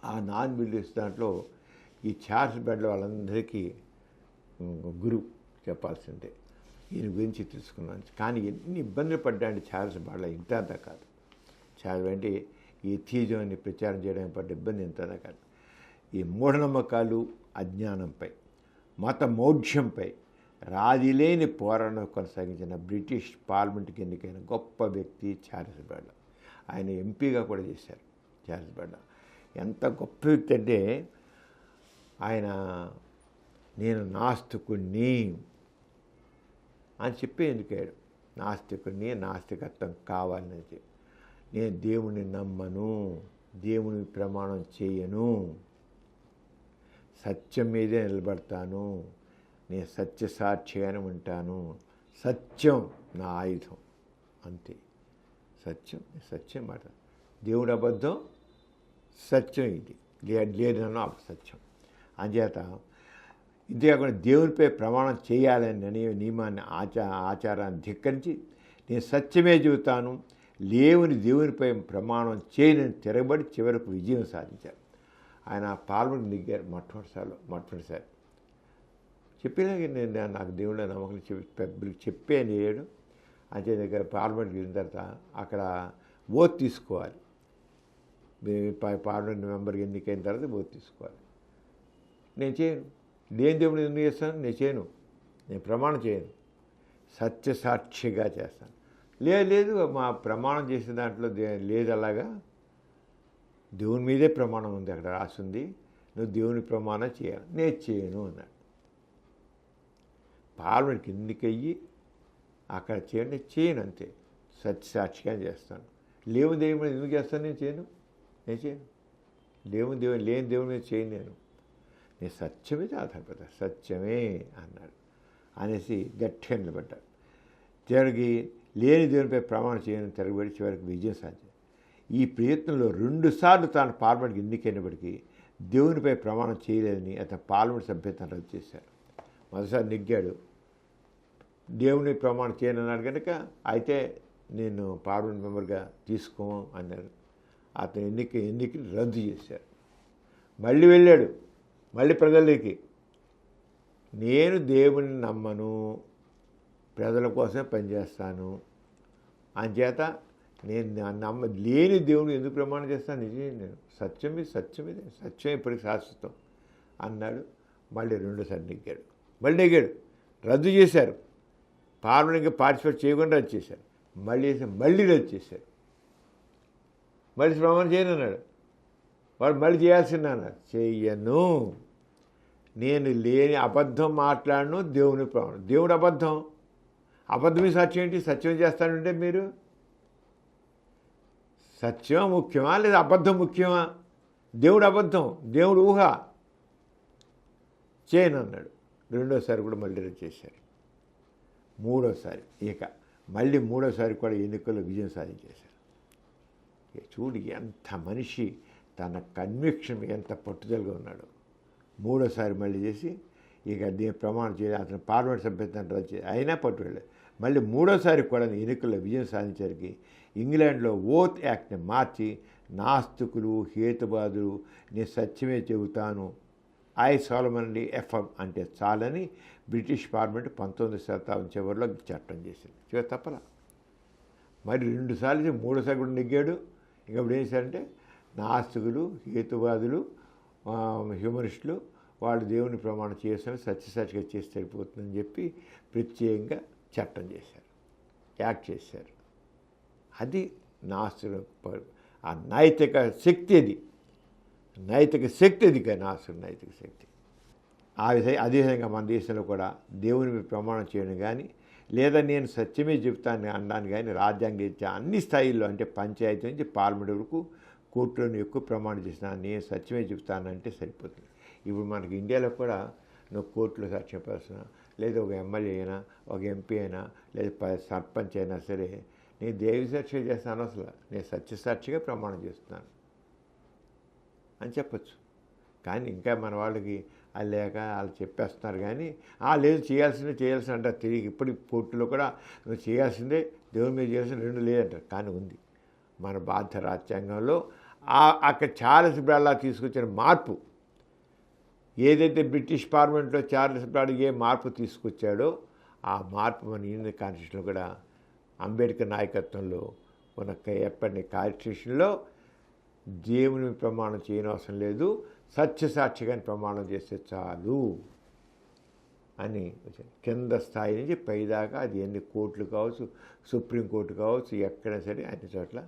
ఆ నాన్ బిలీవర్స్ దాంట్లో ఈ చార్ల్స్ బెడ్లో వాళ్ళందరికీ గురువు చెప్పాల్సిందే. ఈయన గురించి తెలుసుకున్నాను. కానీ ఎన్ని ఇబ్బందులు పడ్డాయంటే చార్ల్స్ బెడ్లో ఇంత అంతా కాదు. చార్ల్స్ అంటే ఈ ఎథిజంని ప్రచారం చేయడానికి పడ్డ ఇబ్బంది ఇంత అంతా కాదు. ఈ మూఢనమ్మకాలు, అజ్ఞానంపై, మత మౌఢ్యంపై రాజీలేని పోరాటం కొనసాగించిన బ్రిటిష్ పార్లమెంట్కి ఎన్నికైన గొప్ప వ్యక్తి చార్ల్స్ బెడ్లో. ఆయన ఎంపీగా కూడా చేశారు. చార్ల్స్ బెడ్లో ఎంత గొప్ప వ్యక్తి అంటే ఆయన నేను నాస్తికుణ్ణి అని చెప్పి ఎన్నికాడు. నాస్తికుణ్ణి, నాస్తికత్వం కావాలని చెప్పి. నేను దేవుని నమ్మను, దేవుని ప్రమాణం చేయను, సత్యం మీదే నిలబడతాను, నేను సత్యసాక్షిగానే ఉంటాను, సత్యం నా ఆయుధం, అంతే. సత్యం మాట. దేవుడు అబద్ధం, సత్యం ఇది లేదన్న సత్యం. అంచేత ఇంతే కాకుండా దేవునిపై ప్రమాణం చేయాలని నియమాన్ని ఆచారాన్ని ధిక్కరించి నేను సత్యమే చెబుతాను, దేవునిపై ప్రమాణం చేయనని తిరగబడి చివరకు విజయం సాధించారు. ఆయన పార్లమెంట్ నెగ్గారు మొట్టమొదటిసారి. చెప్పినాక నేను నాకు దేవుళ్ళ నమ్మకం చెప్పే నేడు. అంతే దగ్గర పార్లమెంట్కి వెళ్ళిన తర్వాత అక్కడ ఓత్ తీసుకోవాలి. పార్లమెంట్ మెంబర్కి ఎన్నికైన తర్వాత ఓత్ తీసుకోవాలి. నేను చేయను. లేని దేవుడు ఎందుకు చేస్తాను? నేను చేయను. నేను ప్రమాణం చేయను, సత్యసాక్షిగా చేస్తాను. లేదు మా ప్రమాణం చేసే దాంట్లో లేదు, అలాగా దేవుని మీదే ప్రమాణం ఉంది, అక్కడ రాసింది, నువ్వు దేవుని ప్రమాణం చేయాలి. నేను చేయను అన్నాడు. పార్లమెంట్కి ఎన్నికయ్యి అక్కడ చేయను అంతే. సత్యసాక్షిగా చేస్తాను. దేవుని ఎందుకు చేస్తాను? నేను చేయను. లేని దేవుని మీద చేయను. నేను సత్యం మీద ఆధారపడతా, సత్యమే అన్నాడు. అనేసి గట్టిగా నిలబడ్డాడు. చివరికి లేని దేవునిపై ప్రమాణం చేయని తిరగబడి చివరికి విజయం సాధించాడు. ఈ ప్రయత్నంలో 2 సార్లు తాను పార్లమెంట్కి ఎన్నికైనప్పటికీ దేవునిపై ప్రమాణం చేయలేదని అతను పార్లమెంట్ సభ్యత్వం రద్దు చేశారు. మొదటిసారి నెగ్గాడు, దేవుని ప్రమాణం చేయనన్నాడు కనుక అయితే నేను పార్లమెంట్ మెంబర్గా తీసుకోము అన్నారు. అతను ఎన్నికలు రద్దు చేశారు. మళ్ళీ వెళ్ళాడు, మళ్ళీ ప్రజలకి నేను దేవుని నమ్మను, ప్రజల కోసమే పనిచేస్తాను, అంచేత నేను లేని దేవుని ఎందుకు ప్రమాణం చేస్తాను? నిజమే, నేను సత్యం ఇప్పటికి శాశ్వతం అన్నాడు. మళ్ళీ 2సారి నెగ్గాడు. రద్దు చేశారు. పార్లమెంట్కి పార్టిసిపేట్ చేయకుండా రద్దు చేశారు. మళ్ళీ రద్దు చేశారు. మళ్ళీ ప్రమాణం చేయను అన్నాడు. వాడు మళ్ళీ చేయాల్సింది అన్నాడు. చెయ్యను, నేను లేని అబద్ధం మాట్లాడను, దేవుని ప్రమాణం. దేవుడు అబద్ధమే సత్యం ఏంటి? సత్యం చేస్తానంటే మీరు సత్యం ముఖ్యమా లేదా అబద్ధం ముఖ్యమా? దేవుడు అబద్ధం, దేవుడు ఊహ. చేయను అన్నాడు. 2సారి కూడా మళ్ళీ రద్దు చేశారు. 3సారి మళ్ళీ 3సారి కూడా ఎన్నికల్లో విజయం సాధించేశారు. చూడు ఎంత మనిషి, తన కన్విక్షన్ ఎంత పట్టుదలగా ఉన్నాడు. 3సారి మళ్ళీ చేసి దీని ప్రమాణం చేయాలి, అతను పార్లమెంట్ సభ్యత్వాన్ని రద్దు చేసి అయినా పట్టుకెళ్ళాడు. మళ్ళీ 3సారి కూడా ఎన్నికల్లో విజయం సాధించడానికి ఇంగ్లాండ్లో ఓత్ యాక్ట్ని మార్చి నాస్తికులు, హేతువాదులు నేను సత్యమే చెబుతాను, ఐ సోలమన్లీ ఎఫ్ఎం అంటే చాలని బ్రిటిష్ పార్లమెంట్ 19వ శతాబ్దం చివరిలో చట్టం చేసింది. చివరి తప్పలా. మరి 2 సార్లు 3సారి కూడా నెగ్గాడు. ఇంకా ఇప్పుడు ఏం చేశారంటే నాస్తికులు, హేతువాదులు, హ్యూమనిస్టులు వాళ్ళు దేవుని ప్రమాణం చేసిన సత్యసాక్షిగా చేసి సరిపోతుందని చెప్పి ప్రత్యేకంగా చట్టం చేశారు, యాక్ట్ చేశారు. అది నాస్తిక ఆ నైతిక శక్తి, అది నైతిక శక్తి, అది నాస్తిక నైతిక శక్తి. అదేవిధంగా మన దేశంలో కూడా దేవుని ప్రమాణం చేయడం కానీ, లేదా నేను సత్యమే చెప్తాను అనడానికి కానీ రాజ్యాంగ అన్ని స్థాయిల్లో, అంటే పంచాయతీ నుంచి పార్లమెంట్ వరకు కోర్టులను ఎక్కువ ప్రమాణం చేసిన నేను సత్యమే చెప్తానంటే సరిపోతుంది. ఇప్పుడు మనకి ఇండియాలో కూడా నువ్వు కోర్టులో సాక్ష్యం పరుస్తున్నా, లేదా ఒక ఎమ్మెల్యే అయినా, ఒక ఎంపీ అయినా, లేదా సర్పంచ్ అయినా సరే, నేను దేవి సాక్షిగా చేస్తాను, అసలు నేను సత్యసాక్షిగా ప్రమాణం చేస్తున్నాను అని చెప్పచ్చు. కానీ ఇంకా మన వాళ్ళకి అది లేక వాళ్ళు చెప్పేస్తున్నారు. కానీ లేదు చేయాల్సిందే అంటారు తిరిగి. ఇప్పుడు కోర్టులో కూడా నువ్వు చేయాల్సిందే, దేవుని మీద చేయాల్సింది రెండు లేదంటారు. కానీ ఉంది మన భారత రాజ్యాంగంలో. అక్కడ చార్లెస్ బ్రాడ్లా తీసుకొచ్చిన మార్పు, ఏదైతే బ్రిటిష్ పార్లమెంట్లో చార్లెస్ బ్రాడ్ ఏ మార్పు తీసుకొచ్చాడో ఆ మార్పు మన ఇండియన్ కాన్స్టిట్యూషన్లో కూడా అంబేద్కర్ నాయకత్వంలో ఉన్న ఎప్పటి కాన్స్టిట్యూషన్లో దేవుని ప్రమాణం చేయనవసరం లేదు, సత్యసాక్షిగా ప్రమాణం చేస్తే చాలు అని కింద స్థాయి నుంచి పైదాకా అది ఎన్ని కోర్టులు కావచ్చు, సుప్రీంకోర్టు కావచ్చు, ఎక్కడైనా సరే అన్ని చోట్ల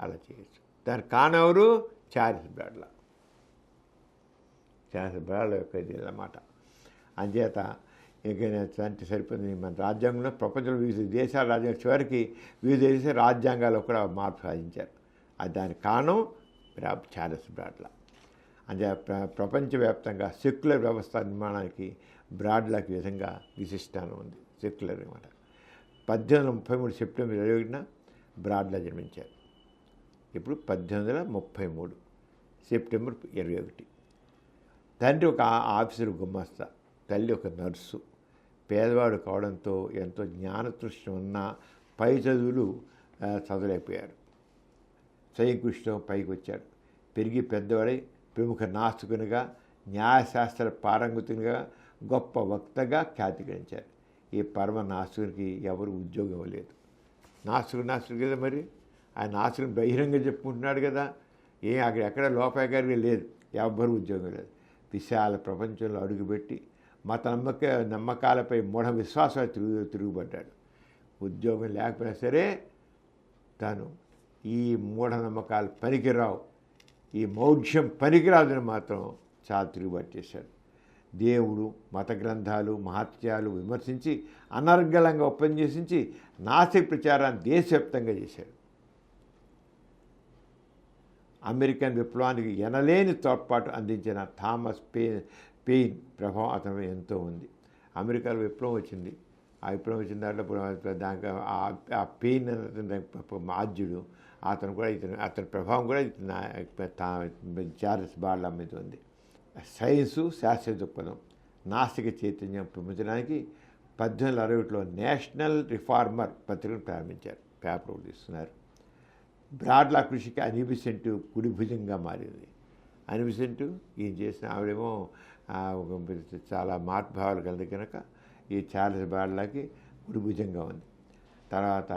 అలా చేయొచ్చు. దానికి కానవరు చార్లెస్ బ్రాడ్లా యొక్క ఇది అన్నమాట. అంచేత ఇంకా అంటే సరిపోతుంది. మన రాజ్యాంగంలో ప్రపంచంలో వివిధ దేశాల రాజ్యాంగం చివరికి వివిధ దేశాల రాజ్యాంగాల్లో కూడా మార్పు సాధించారు. అది దానికి కారణం చార్లెస్ బ్రాడ్లా. అంటే ప్రపంచవ్యాప్తంగా సెక్యులర్ వ్యవస్థ నిర్మాణానికి బ్రాడ్లాకి విధంగా విశిష్టానం ఉంది. సెక్యులర్ అనమాట. 1833 సెప్టెంబర్ 21న బ్రాడ్లా జన్మించారు. ఇప్పుడు 1833 సెప్టెంబర్ 21. తండ్రి ఒక ఆఫీసర్ గుమస్తా, తల్లి ఒక నర్సు. పేదవాడు కావడంతో ఎంతో జ్ఞానతృష్ణ ఉన్న పై చదువులు చదవలేకపోయారు. స్వయం కృషితో పైకి వచ్చాడు. పెరిగి పెద్దవాడై ప్రముఖ నాస్తికునిగా, న్యాయశాస్త్ర పారంగతునిగా, గొప్ప వక్తగా ఖ్యాతి గడించారు. ఈ పరమ నాస్తికునికి ఎవరు ఉద్యోగం ఇవ్వలేదు. నాస్తికుడు కదా, మరి ఆయన నాస్తికుని బహిరంగ చెప్పుకుంటున్నాడు కదా, అక్కడ ఎక్కడ లోపాయకారిగా లేదు, ఎవ్వరూ ఉద్యోగం లేదు. విశాల ప్రపంచంలో అడుగుపెట్టి మత నమ్మకాలపై మూఢ విశ్వాసాలు తిరుగుబడ్డాడు. ఉద్యోగం లేకపోయినా సరే తాను ఈ మూఢనమ్మకాలు పనికిరావు, ఈ మౌఢ్యం పనికిరాదని మాత్రం చాలా తిరుగుబాటు చేశాడు. దేవుడు, మత గ్రంథాలు, మహత్యాలు విమర్శించి అనర్గళంగా ఉపన్యసించి నాస్తిక ప్రచారాన్ని దేశవ్యాప్తంగా చేశాడు. అమెరికన్ విప్లవానికి ఎనలేని తోడ్పాటు అందించిన థామస్ పెయిన్ ప్రభావం అతను ఎంతో ఉంది. అమెరికాలో విప్లవం వచ్చింది. ఆ విప్లవం వచ్చిన దాంట్లో దానికి ఆ పెయిన్ ఆద్యుడు అతను కూడా అతని ప్రభావం కూడా చార్లెస్ బ్రాడ్లా మీద ఉంది. సైన్సు, శాస్త్రీయ దృక్పథం, నాస్తిక చైతన్యం పెంచడానికి 1861లో నేషనల్ రిఫార్మర్ పత్రికను ప్రారంభించారు. పేపర్ తీస్తున్నారు. బ్రాడ్లా కృషికి అనిబిసెంట్ కుడి భుజంగా మారింది. అనిబిసెంట్ ఈయన చేసిన ఆవిడేమో చాలా మార్పుభావాలు కలిగి కనుక ఈ చార్లెస్ బ్రాడ్లాకి కుడి భుజంగా ఉంది. తర్వాత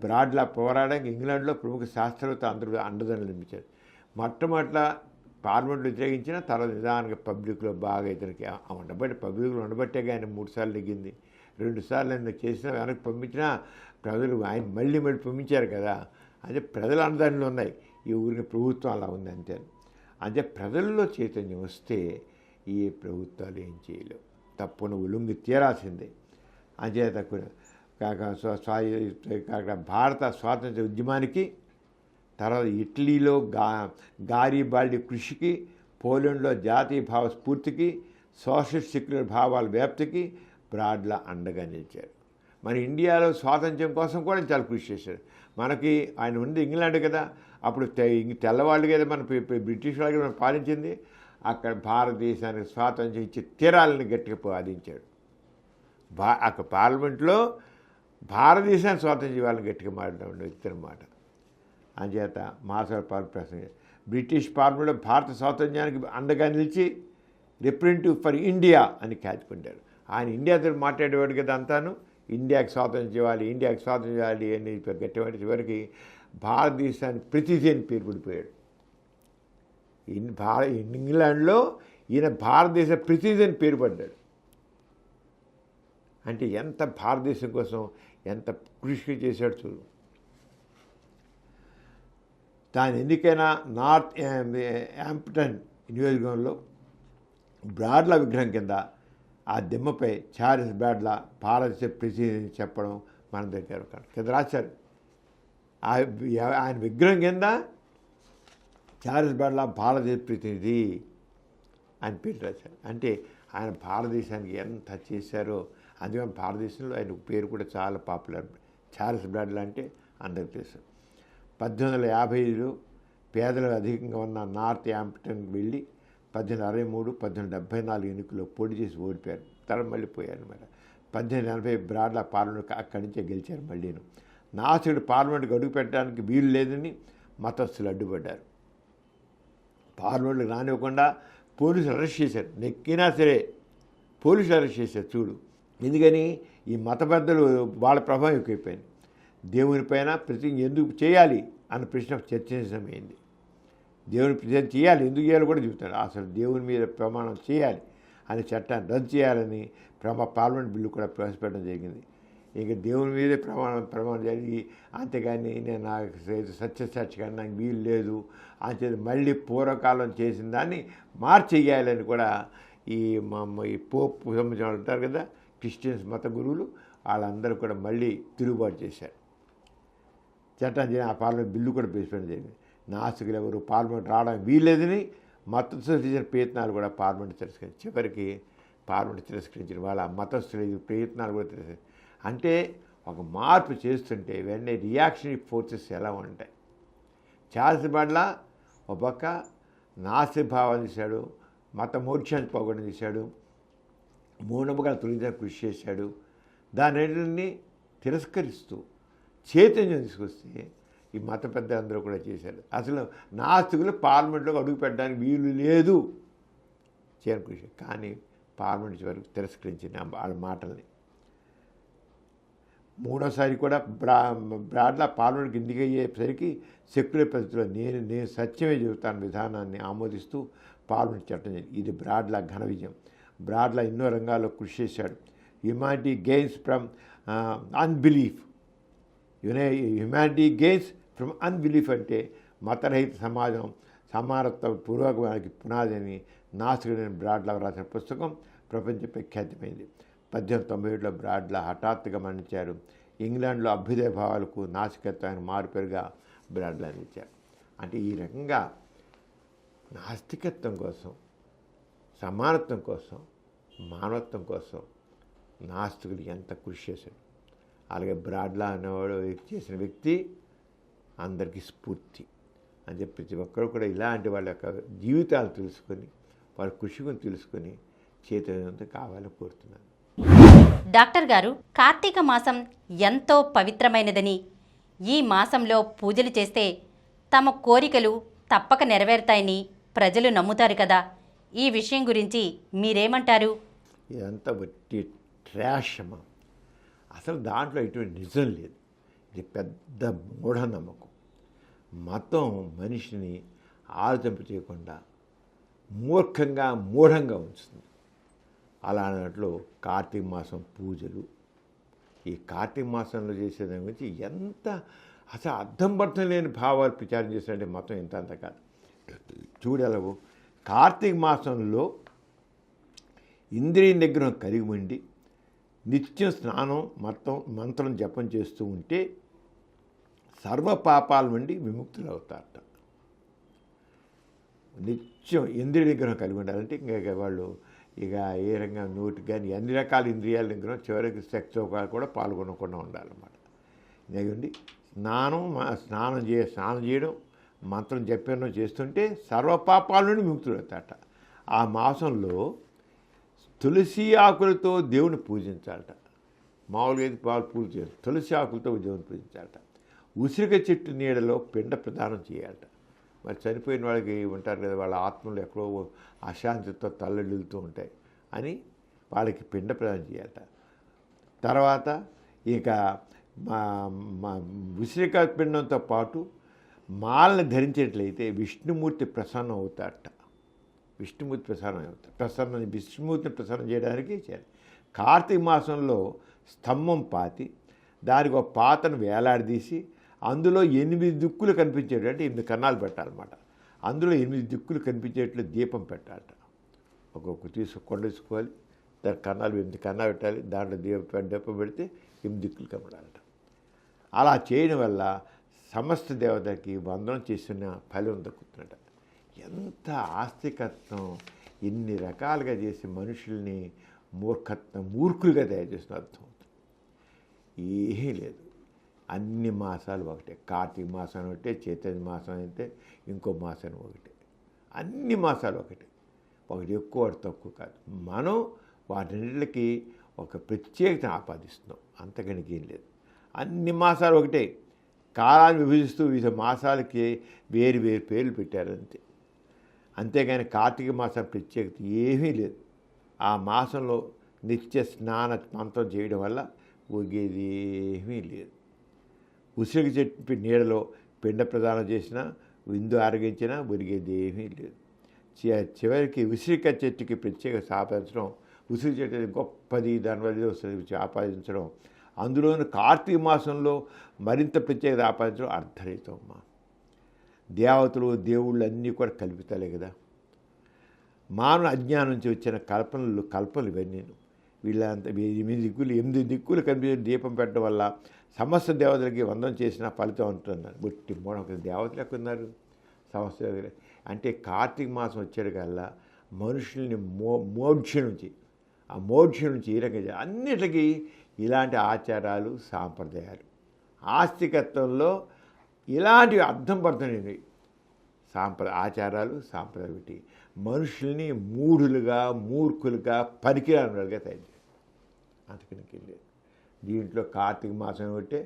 బ్రాడ్లా పోరాడడానికి ఇంగ్లాండ్లో ప్రముఖ శాస్త్రవేత్త అందరూ అండదండలు నిర్మించారు. మొట్టమొదట పార్లమెంట్లో వ్యతిరేకించిన తర్వాత నిదానంగా పబ్లిక్లో బాగా ఇతనికి ఉండబట్టి పబ్లిక్లో ఉండబట్టే ఆయన 3 సార్లు నెగ్గింది. 2 సార్లు ఆయన చేసినా వెనక్కి పంపించినా ప్రజలు ఆయన మళ్ళీ పంపించారు కదా. అంటే ప్రజల అండదండలు ఉన్నాయి. ఈ ఊరికి ప్రభుత్వం అలా ఉంది అంతే. అంటే ప్రజల్లో చైతన్యం వస్తే ఈ ప్రభుత్వాలు ఏం చేయలేవు, తప్పున ఉలుంగి తీరాల్సిందే. అంచేత భారత స్వాతంత్ర ఉద్యమానికి, తర్వాత ఇటలీలో గారిబాల్డి కృషికి, పోలాండ్లో జాతీయ భావ స్ఫూర్తికి, సోషలిస్ట్ సెక్యులర్ భావాల వ్యాప్తికి బ్రాడ్లా అండగా నిలిచారు. మన ఇండియాలో స్వాతంత్ర్యం కోసం కూడా చాలా కృషి చేశారు. మనకి ఆయన ఉంది ఇంగ్లాండ్ కదా, అప్పుడు తెల్లవాళ్ళు కదా మన బ్రిటిష్ వాళ్ళకి మనం పాలించింది. అక్కడ భారతదేశానికి స్వాతంత్ర్యం ఇచ్చి తీరాలని గట్టిగా వాదించాడు. అక్కడ పార్లమెంట్లో భారతదేశానికి స్వాతంత్ర్యం ఇవ్వాలని గట్టిగా మాట్లాడిన వ్యక్తి అన్నమాట. అంచేత మాసవర ప్రసంగం బ్రిటిష్ పార్లమెంట్లో భారత స్వాతంత్ర్యానికి అండగా నిలిచి రిప్రజెంటేటివ్ ఫర్ ఇండియా అని ఖ్యాతి పొందారు. ఆయన ఇండియాతో మాట్లాడేవాడు కదా అంతాను, ఇండియాకి స్వాతంత్ర్యం ఇవ్వాలి, ఇండియాకి స్వాతంత్ర్యం ఇవ్వాలి అని గట్టివాడి చివరికి భారతదేశానికి ప్రతినిధి అని పేరు పడిపోయాడు. ఇంగ్లాండ్లో ఈయన భారతదేశ ప్రతినిధి అని పేరు పడ్డాడు. అంటే ఎంత భారతదేశం కోసం ఎంత కృషి చేశాడు చూడు. తాను ఎందుకైనా నార్త్ యాంప్టన్ నియోజకవర్గంలో బ్రాడ్లా విగ్రహం కింద ఆ దిమ్మపై చార్లెస్ బ్రాడ్లా భారతదేశ ప్రతినిధి చెప్పడం మన దగ్గర కింద రాశారు. ఆయన విగ్రహం కింద చార్లెస్ బ్రాడ్లా భారతదేశ ప్రతినిధి అని పేరు రాశారు. అంటే ఆయన భారతదేశానికి ఎంత చేశారో, అందుకని భారతదేశంలో ఆయన పేరు కూడా చాలా పాపులర్. చార్లెస్ బ్రాడ్లా అంటే అందరికి తెలుసు. 1855లో పేదలు అధికంగా ఉన్న నార్త్ యాంప్టన్కి వెళ్ళి 1863, 1874 ఎన్నికల్లో పోటీ చేసి ఓడిపోయారు. తర్వాత మళ్ళీ పోయారు అనమాట. 1880 బ్రాడ్లా పార్లమెంట్ అక్కడి నుంచే గెలిచారు. మళ్ళీను నాసుడు పార్లమెంట్కి అడుగు పెట్టడానికి వీలు లేదని మతస్థులు అడ్డుపడ్డారు. పార్లమెంట్కి రానివ్వకుండా పోలీసులు అరెస్ట్ చేశారు. నెక్కినా సరే పోలీసులు అరెస్ట్ చేశారు చూడు. ఎందుకని ఈ మత పెద్దలు వాళ్ళ ప్రభావం ఎక్కువైపోయింది. దేవునిపైన ప్రతిజ్ఞ ఎందుకు చేయాలి అన్న ప్రశ్న చర్చించమైంది. దేవుని ప్రతిజ్ఞ చేయాలి, ఎందుకు చేయాలో కూడా చెబుతాడు. అసలు దేవుని మీద ప్రమాణం చేయాలి అనే చట్టాన్ని రద్దు చేయాలని పార్లమెంట్ బిల్లు కూడా ప్రవేశపెట్టడం జరిగింది. ఇక దేవుని మీదే ప్రమాణం చేయాలి, అంతేగాని నేను నాకు సత్యసాక్షి కానీ నాకు వీలు లేదు అంతే మళ్ళీ పూర్వకాలం చేసిన దాన్ని మార్చేయాలని కూడా ఈ పోప్ సంబంధించిన వాళ్ళు ఉంటారు కదా, క్రిస్టియన్స్ మత గురువులు, వాళ్ళందరూ కూడా మళ్ళీ తిరుగుబాటు చేశారు. చట్టం చేయాలి. ఆ పార్లమెంట్ బిల్లు కూడా ప్రవేశపెట్టడం జరిగింది. నాస్తికులు ఎవరు పార్లమెంట్ రావడానికి వీల్లేదని మతస్థులు చేసిన ప్రయత్నాలు కూడా పార్లమెంట్ తిరస్కరించి చివరికి పార్లమెంట్ తిరస్కరించిన వాళ్ళ మతస్థుల ప్రయత్నాలు కూడా తిరస్కరించారు. అంటే ఒక మార్పు చేస్తుంటే వెంటనే రియాక్షనరీ ఫోర్సెస్ ఎలా ఉంటాయి. చార్లెస్ బ్రాడ్లా ఒక పక్క నాస్తిక భావాన్ని చేశాడు, మత మోక్షాన్ని పోగొట్టడం చేశాడు, మూఢనమ్మకాలు తొలగించడానికి కృషి చేశాడు. దాని రెండింటిని తిరస్కరిస్తూ చైతన్యం తీసుకొస్తే ఈ మత పెద్దలందరూ కూడా చేశారు. అసలు నాస్తికులు పార్లమెంట్లో అడుగు పెట్టడానికి వీలు లేదు చేయని కృషి. కానీ పార్లమెంట్ వరకు తిరస్కరించింది వాళ్ళ మాటల్ని. మూడోసారి కూడా బ్రాడ్లా పార్లమెంట్కి ఎందుకు అయ్యేసరికి సెక్యులర్ పద్ధతిలో నేను సత్యమే చెబుతాను విధానాన్ని ఆమోదిస్తూ పార్లమెంట్ చట్టం జరిగింది. ఇది బ్రాడ్లా ఘన విజయం. బ్రాడ్లా ఎన్నో రంగాల్లో కృషి చేశాడు. Humanity gains from unbelief. Humanity gains from unbelief అంటే మతరహిత సమాజం సమానత్వ పురోగమనానికి పునాది అని నాస్తికుడైన బ్రాడ్లా రాసిన పుస్తకం ప్రపంచ ప్రఖ్యాతమైంది. 1897లో బ్రాడ్లా హఠాత్తుగా మరణించారు. ఇంగ్లాండ్లో అభ్యుదయ భావాలకు నాస్తికత్వానికి మారుపేరుగా బ్రాడ్లాని ఇచ్చారు. అంటే ఈ రకంగా నాస్తికత్వం కోసం, సమానత్వం కోసం, మానవత్వం కోసం నాస్తికుడు ఎంత కృషి చేశాడు. అలాగే బ్రాడ్లా అనేవాడు చేసిన వ్యక్తి అందరికీ స్ఫూర్తి అని చెప్పి ప్రతి ఒక్కరు కూడా ఇలాంటి వాళ్ళ యొక్క జీవితాలు తెలుసుకొని వాళ్ళ కృషిని తెలుసుకొని చైతన్యంతో కావాలని కోరుతున్నాను. డాక్టర్ గారు, కార్తీక మాసం ఎంతో పవిత్రమైనదని, ఈ మాసంలో పూజలు చేస్తే తమ కోరికలు తప్పక నెరవేరుతాయని ప్రజలు నమ్ముతారు కదా, ఈ విషయం గురించి మీరేమంటారు? ఇదంతా వట్టి ట్రాష్ అమ్మా. అసలు దాంట్లో ఎటువంటి నిజం లేదు. ఇది పెద్ద మూఢనమ్మకం. మతం మనిషిని ఆలోచింప చేయకుండా మూర్ఖంగా మూఢంగా ఉంచుతుంది. అలా అన్నట్లు కార్తీక మాసం పూజలు, ఈ కార్తీక మాసంలో చేసేదాని గురించి ఎంత అసలు అర్థం పర్థం లేని భావాలు ప్రచారం చేసినట్టే మతం ఎంత అంత కాదు. చూడలేవు. కార్తీక మాసంలో ఇంద్రియ నిగ్రహం కలిగి ఉండి నిత్యం స్నానం మంత్రం జపం చేస్తూ ఉంటే సర్వ పాపాల నుండి విముక్తులు అవుతారట. నిత్యం ఇంద్రియ నిగ్రహం కలిగి ఉండాలంటే ఇంకా వాళ్ళు ఇక ఏ రంగా నోటికి కానీ అన్ని రకాల ఇంద్రియాల నిగ్రహం, చివరికి సెక్స్ కూడా పాల్గొనకుండా ఉండాలన్నమాట. ఎందుకండి స్నానం చేయడం మంత్రం జపం చేస్తుంటే సర్వపాపాల నుండి విముక్తులు అవుతారట. ఆ మాసంలో తులసి ఆకులతో దేవుని పూజించాలట. మామూలుగా అయితే పూజ చేయాలి, తులసి ఆకులతో దేవుని పూజించాలట. ఉసిరిక చెట్టు నీడలో పిండ ప్రదానం చేయాలట. మరి చనిపోయిన వాళ్ళకి ఉంటారు కదా, వాళ్ళ ఆత్మలు ఎక్కడో అశాంతితో తల్లడిల్లుతూ ఉంటాయి అని వాళ్ళకి పిండ ప్రదానం చేయాలట. తర్వాత ఇక ఉసిరిక పిండంతో పాటు మాలను ధరించేట్లయితే విష్ణుమూర్తి ప్రసన్నం అవుతాడట. విష్ణుమూర్తి విష్ణుమూర్తిని ప్రసన్నం చేయడానికి చేయాలి. కార్తీక మాసంలో స్తంభం పాతి దానికి ఒక పాతను వేలాడదీసి అందులో 8 దిక్కులు కనిపించేటట్టు అంటే 8 కన్నాలు పెట్టాలన్నమాట. అందులో 8 దిక్కులు కనిపించేట్లు దీపం పెట్టాలట. ఒక్కొక్క కొండ తీసుకోవాలి, దాని కన్నాలు 8 కన్నాలు పెట్టాలి, దాంట్లో దీపం పెడితే 8 దిక్కులు కనబడాలట. అలా చేయడం వల్ల సమస్త దేవతకి వందనం చేసిన ఫలం దక్కుతుందట. ఎంత ఆస్తికత్వం, ఎన్ని రకాలుగా చేసి మనుషుల్ని మూర్ఖులుగా తయారు చేసిన అర్థం అవుతుంది. ఏమీ లేదు, అన్ని మాసాలు ఒకటే. కార్తీక మాసం ఒకటే, చైత్ర మాసం అయితే ఇంకో మాసం ఒకటే. అన్ని మాసాలు ఒకటే, ఒకటి ఎక్కువ ఒకటి తక్కువ కాదు. మనం వాటిన్నిటికి ఒక ప్రత్యేకత ఆపాదిస్తున్నాం, అంతకనికి ఏం లేదు. అన్ని మాసాలు ఒకటే, కాలాన్ని విభజిస్తూ వివిధ మాసాలకి వేరు వేరు పేర్లు పెట్టారంతే. అంతేగాని కార్తీక మాసం ప్రత్యేకత ఏమీ లేదు. ఆ మాసంలో నిత్య స్నాన మంత్రం చేయడం వల్ల ఒగేది ఏమీ లేదు. ఉసిరికి చెట్టు నీడలో పిండ ప్రదానం చేసినా, విందు ఆరగించినా ఒరిగేది ఏమీ లేదు. చివరికి ఉసిరిక చెట్టుకి ప్రత్యేక ఆపాదించడం, ఉసిరి చెట్టు గొప్పది, దానివల్ల ఆపాదించడం, అందులోని కార్తీక మాసంలో మరింత ప్రత్యేకత ఆపాదించడం అర్థరహితం. అమ్మా, దేవతలు దేవుళ్ళు అన్నీ కూడా కల్పితాలే కదా. మానవ అజ్ఞానం నుంచి వచ్చిన కల్పనలు ఇవన్నీ. వీళ్ళంతా 8 దిక్కులు కనిపించే దీపం పెట్టడం వల్ల సమస్త దేవతలకి వందనం చేసిన ఫలితం అంటున్నారు. బుట్టి మూడొక దేవతలు ఎక్కడున్నారు సమస్త దేవతలు అంటే. కార్తీక మాసం వచ్చేటికల్లా మనుషుల్ని మోక్ష నుంచి ఈ రకంగా అన్నిటికీ ఇలాంటి ఆచారాలు సాంప్రదాయాలు, ఆస్తికత్వంలో ఇలాంటివి అర్థం పడుతున్నాయి. ఆచారాలు సాంప్రదాయం పెట్టి మనుషుల్ని మూర్ఖులుగా పనికిరానులుగా తయారు చేయాలి. అంతకనికి లేదు. దీంట్లో కార్తీక మాసం ఒకటే,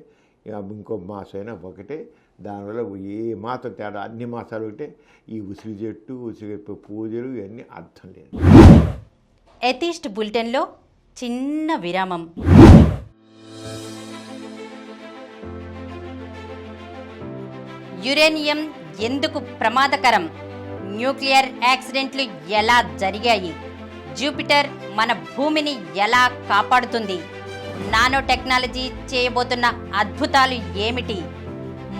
ఇంకో మాసం అయినా ఒకటే. దానివల్ల ఏ మాసం తేడా, అన్ని మాసాలు ఒకటే. ఈ ఉసిరి చెట్టు, ఉసిరి పూజలు ఇవన్నీ అర్థం లేదు. ఎథీస్ట్ బులెటిన్లో చిన్న విరామం. యురేనియం ఎందుకు ప్రమాదకరం? న్యూక్లియర్ యాక్సిడెంట్లు ఎలా జరిగాయి? జూపిటర్ మన భూమిని ఎలా కాపాడుతుంది? నానో టెక్నాలజీ చేయబోతున్న అద్భుతాలు ఏమిటి?